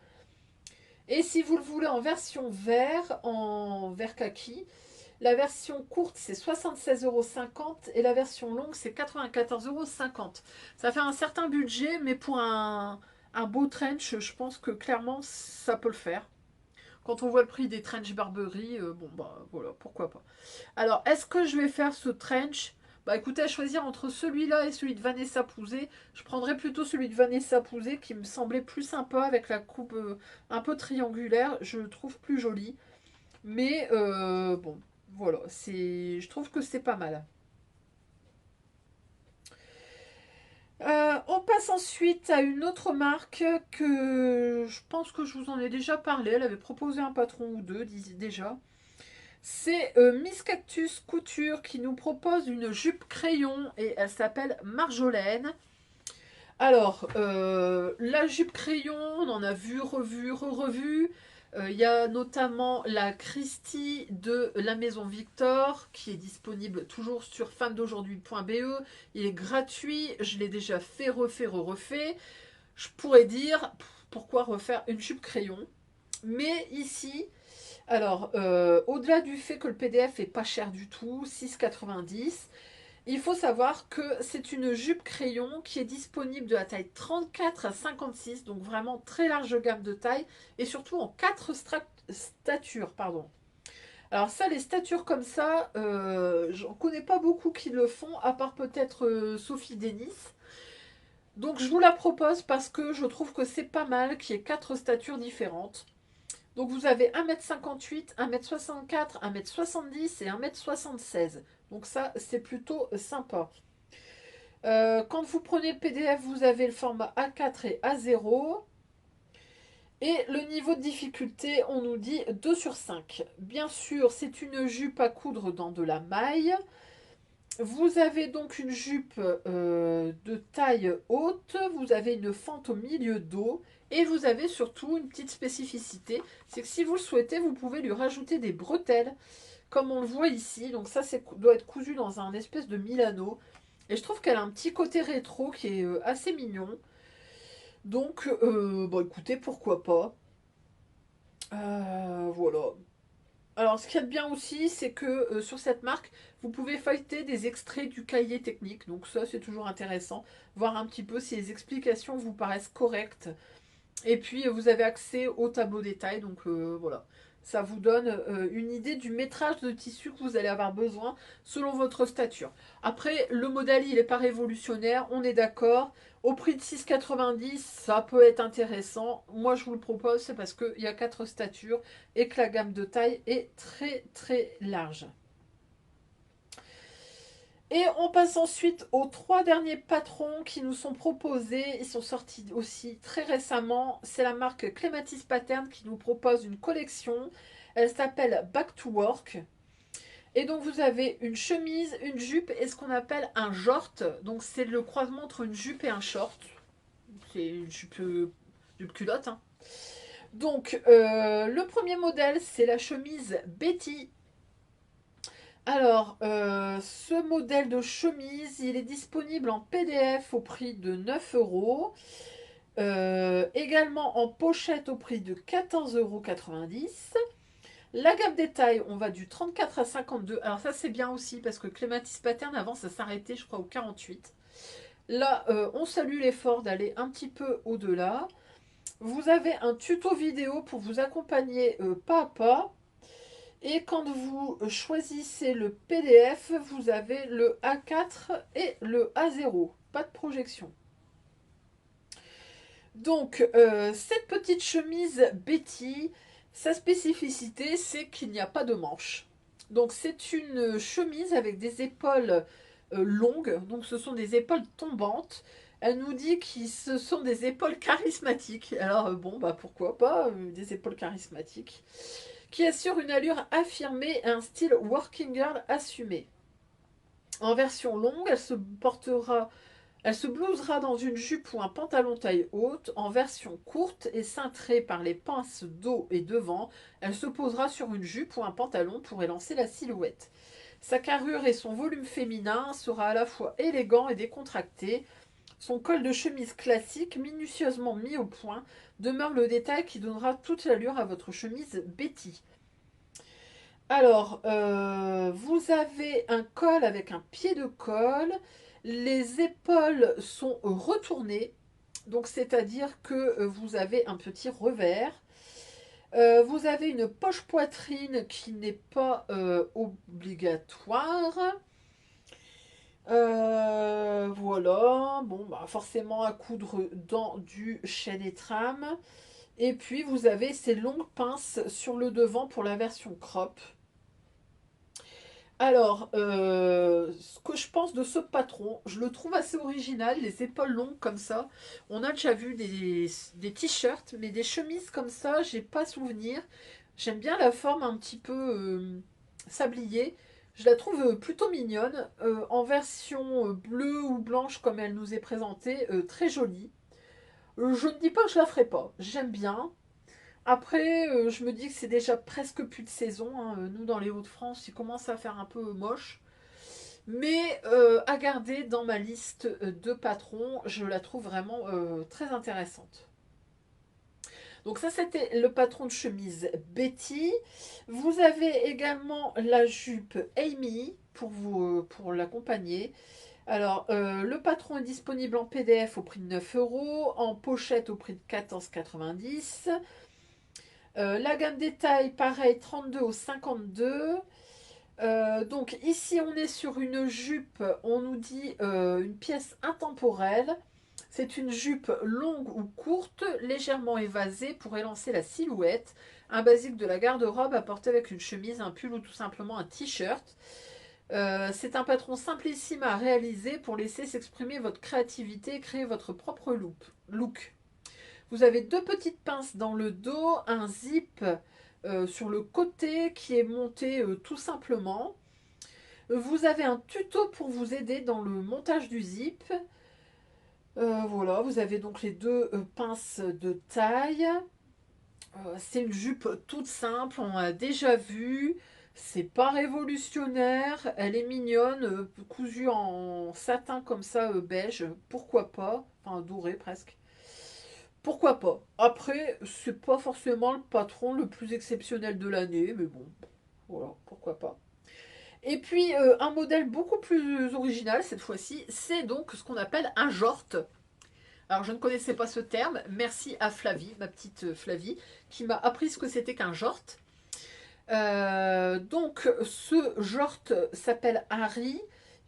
Et si vous le voulez en version vert, en vert kaki, la version courte, c'est 76,50 € et la version longue, c'est 94,50 €. Ça fait un certain budget, mais pour un beau trench, je pense que clairement, ça peut le faire. Quand on voit le prix des trench Barberie, bon, bah voilà, pourquoi pas. Alors, est-ce que je vais faire ce trench? Bah écoutez, à choisir entre celui-là et celui de Vanessa Pouzet, je prendrais plutôt celui de Vanessa Pouzet qui me semblait plus sympa avec la coupe un peu triangulaire. Je le trouve plus joli. Mais bon, voilà, je trouve que c'est pas mal. On passe ensuite à une autre marque que je pense que je vous en ai déjà parlé. Elle avait proposé un patron ou deux déjà. C'est Miss Cactus Couture qui nous propose une jupe crayon et elle s'appelle Marjolaine. Alors, la jupe crayon, on en a vu, revu, re-revu. Il y a notamment la Christie de la Maison Victor qui est disponible toujours sur femmedaujourd'hui.be. Il est gratuit, je l'ai déjà fait, refait, refait. Je pourrais dire pourquoi refaire une jupe crayon. Mais ici, alors, au-delà du fait que le PDF est pas cher du tout, 6,90 €, il faut savoir que c'est une jupe crayon qui est disponible de la taille 34 à 56, donc vraiment très large gamme de taille, et surtout en 4 statures. Pardon. Alors ça, les statures comme ça, j'en connais pas beaucoup qui le font, à part peut-être Sophie Denis. Donc je vous la propose parce que je trouve que c'est pas mal qu'il y ait 4 statures différentes. Donc vous avez 1,58 m, 1,64 m, 1,70 m et 1,76 m. Donc ça, c'est plutôt sympa. Quand vous prenez le PDF, vous avez le format A4 et A0. Et le niveau de difficulté, on nous dit 2 sur 5. Bien sûr, c'est une jupe à coudre dans de la maille. Vous avez donc une jupe de taille haute. Vous avez une fente au milieu dos. Et vous avez surtout une petite spécificité. C'est que si vous le souhaitez, vous pouvez lui rajouter des bretelles. Comme on le voit ici. Donc ça, doit être cousu dans un espèce de Milano. Et je trouve qu'elle a un petit côté rétro qui est assez mignon. Donc, bon, écoutez, pourquoi pas. Voilà. Alors, ce qu'il y a de bien aussi, c'est que sur cette marque, vous pouvez feuilleter des extraits du cahier technique. Donc ça, c'est toujours intéressant. Voir un petit peu si les explications vous paraissent correctes. Et puis, vous avez accès au tableau détail. Donc voilà. Ça vous donne une idée du métrage de tissu que vous allez avoir besoin selon votre stature. Après, le modèle, il n'est pas révolutionnaire, on est d'accord. Au prix de 6,90, ça peut être intéressant. Moi, je vous le propose, c'est parce qu'il y a 4 statures et que la gamme de taille est très très large. Et on passe ensuite aux 3 derniers patrons qui nous sont proposés. Ils sont sortis aussi très récemment. C'est la marque Clematis Pattern qui nous propose une collection. Elle s'appelle Back to Work. Et donc vous avez une chemise, une jupe et ce qu'on appelle un jort. Donc c'est le croisement entre une jupe et un short. C'est une jupe culotte. Hein. Donc le premier modèle c'est la chemise Betty. Alors, ce modèle de chemise, il est disponible en PDF au prix de 9 euros. Également en pochette au prix de 14,90 €. La gamme détail, on va du 34 à 52. Alors ça c'est bien aussi parce que Clématis Pattern avant ça s'arrêtait je crois au 48. Là on salue l'effort d'aller un petit peu au-delà. Vous avez un tuto vidéo pour vous accompagner pas à pas. Et quand vous choisissez le PDF, vous avez le A4 et le A0. Pas de projection. Donc, cette petite chemise Betty, sa spécificité, c'est qu'il n'y a pas de manches. Donc, c'est une chemise avec des épaules longues. Donc, ce sont des épaules tombantes. Elle nous dit que ce sont des épaules charismatiques. Alors, bon, bah pourquoi pas, des épaules charismatiques. Qui assurent une allure affirmée et un style working girl assumé. En version longue, elle se blousera dans une jupe ou un pantalon taille haute. En version courte et cintrée par les pinces dos et devant, elle se posera sur une jupe ou un pantalon pour élancer la silhouette. Sa carrure et son volume féminin sera à la fois élégant et décontracté. Son col de chemise classique, minutieusement mis au point, demeure le détail qui donnera toute l'allure à votre chemise Betty. Alors, vous avez un col avec un pied de colle. Les épaules sont retournées, donc c'est-à-dire que vous avez un petit revers. Vous avez une poche poitrine qui n'est pas obligatoire. Voilà, bon, bah forcément à coudre dans du chêne et trame. Et puis vous avez ces longues pinces sur le devant pour la version crop. Alors, ce que je pense de ce patron, je le trouve assez original, les épaules longues comme ça. On a déjà vu des t-shirts, mais des chemises comme ça, j'ai pas souvenir. J'aime bien la forme un petit peu sablier. Je la trouve plutôt mignonne, en version bleue ou blanche comme elle nous est présentée, très jolie. Je ne dis pas que je la ferai pas, j'aime bien. Après, je me dis que c'est déjà presque plus de saison, hein. Nous, dans les Hauts-de-France, il commence à faire un peu moche. Mais à garder dans ma liste de patrons, je la trouve vraiment très intéressante. Donc ça, c'était le patron de chemise Betty. Vous avez également la jupe Amy pour l'accompagner. Alors, le patron est disponible en PDF au prix de 9 euros, en pochette au prix de 14,90 €. La gamme détail, pareil, 32 au 52. Donc ici, on est sur une jupe, on nous dit une pièce intemporelle. C'est une jupe longue ou courte, légèrement évasée pour élancer la silhouette. Un basique de la garde-robe à porter avec une chemise, un pull ou tout simplement un t-shirt. C'est un patron simplissime à réaliser pour laisser s'exprimer votre créativité et créer votre propre look. Vous avez deux petites pinces dans le dos, un zip sur le côté qui est monté tout simplement. Vous avez un tuto pour vous aider dans le montage du zip. Voilà, vous avez donc les deux pinces de taille. C'est une jupe toute simple, on a déjà vu. C'est pas révolutionnaire, elle est mignonne, cousue en satin comme ça, beige, pourquoi pas, enfin doré presque. Pourquoi pas? Après, c'est pas forcément le patron le plus exceptionnel de l'année, mais bon, voilà, pourquoi pas. Et puis, un modèle beaucoup plus original cette fois-ci, c'est donc ce qu'on appelle un jort. Alors, je ne connaissais pas ce terme. Merci à Flavie, ma petite Flavie, qui m'a appris ce que c'était qu'un jort. Donc, ce jort s'appelle Harry.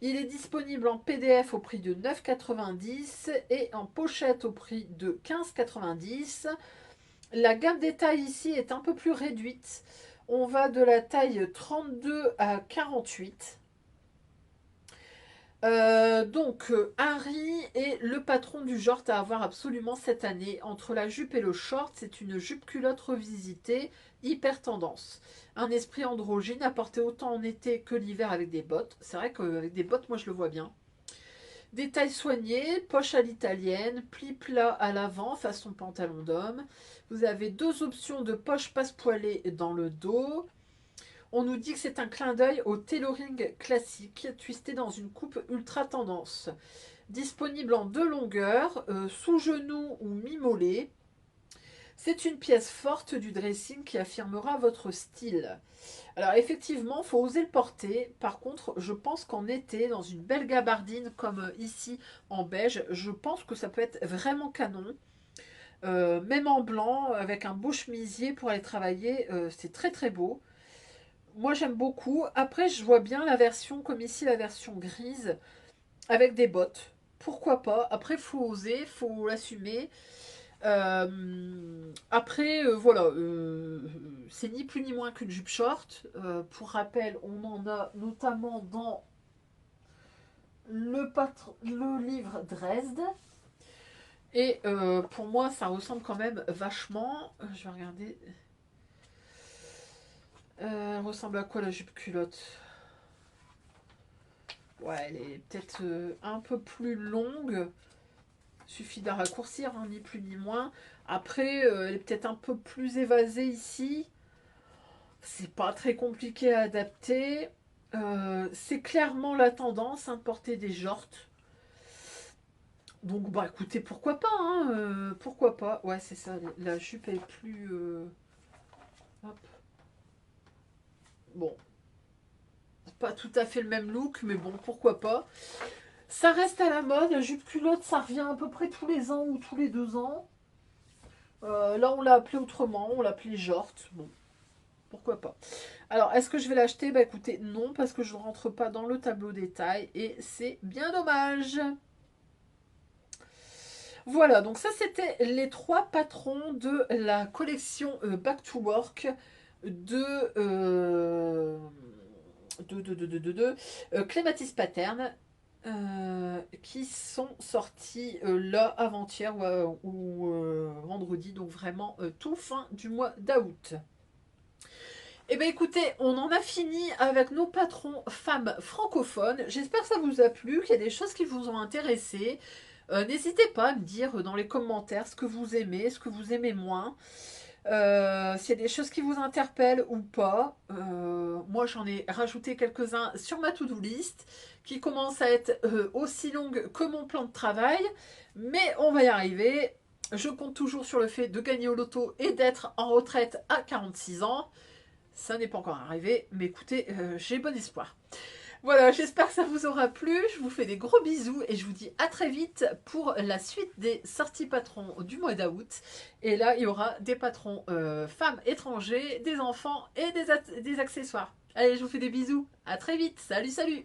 Il est disponible en PDF au prix de 9,90 € et en pochette au prix de 15,90 €. La gamme des tailles ici est un peu plus réduite. On va de la taille 32 à 48. Harry est le patron du short à avoir absolument cette année. Entre la jupe et le short, c'est une jupe culotte revisitée, hyper tendance. Un esprit androgyne à porter autant en été que l'hiver avec des bottes. C'est vrai qu'avec des bottes, moi je le vois bien. Des tailles soignées, poche à l'italienne, pli plat à l'avant, façon pantalon d'homme. Vous avez deux options de poche passe-poilée dans le dos. On nous dit que c'est un clin d'œil au tailoring classique, twisté dans une coupe ultra tendance. Disponible en 2 longueurs, sous-genou ou mi-mollet. C'est une pièce forte du dressing qui affirmera votre style. Alors effectivement, il faut oser le porter. Par contre, je pense qu'en été, dans une belle gabardine comme ici en beige, je pense que ça peut être vraiment canon. Même en blanc, avec un beau chemisier pour aller travailler, c'est très très beau. Moi j'aime beaucoup. Après, je vois bien la version comme ici, la version grise, avec des bottes. Pourquoi pas? Après, faut oser, faut l'assumer. Après, voilà, c'est ni plus ni moins qu'une jupe short. Pour rappel, on en a notamment dans le livre Dresde. Et pour moi, ça ressemble quand même vachement. Je vais regarder. Elle ressemble à quoi la jupe culotte? Ouais, elle est peut-être un peu plus longue. Suffit de la raccourcir, hein, ni plus ni moins. Après, elle est peut-être un peu plus évasée ici. C'est pas très compliqué à adapter. C'est clairement la tendance, hein, de porter des jorts. Donc, bah écoutez, pourquoi pas, hein, pourquoi pas. Ouais, c'est ça, la jupe est plus... hop. Bon, pas tout à fait le même look, mais bon, pourquoi pas. Ça reste à la mode, la jupe culotte, ça revient à peu près tous les ans ou tous les 2 ans. Là, on l'a appelé autrement, on l'appelait jort. Bon, pourquoi pas. Alors, est-ce que je vais l'acheter? Bah écoutez, non, parce que je ne rentre pas dans le tableau détail et c'est bien dommage. Voilà, donc ça c'était les 3 patrons de la collection Back to Work de, Clematis Pattern, qui sont sortis là avant-hier ou vendredi, donc vraiment tout fin du mois d'août. Eh bien écoutez, on en a fini avec nos patrons femmes francophones. J'espère que ça vous a plu, qu'il y a des choses qui vous ont intéressé. N'hésitez pas à me dire dans les commentaires ce que vous aimez, ce que vous aimez moins. S'il y a des choses qui vous interpellent ou pas. Moi j'en ai rajouté quelques-uns sur ma to-do list qui commence à être aussi longue que mon plan de travail. Mais on va y arriver. Je compte toujours sur le fait de gagner au loto et d'être en retraite à 46 ans. Ça n'est pas encore arrivé, mais écoutez, j'ai bon espoir. Voilà, j'espère que ça vous aura plu. Je vous fais des gros bisous et je vous dis à très vite pour la suite des sorties patrons du mois d'août. Et là, il y aura des patrons femmes étrangers, des enfants et des accessoires. Allez, je vous fais des bisous. À très vite. Salut, salut.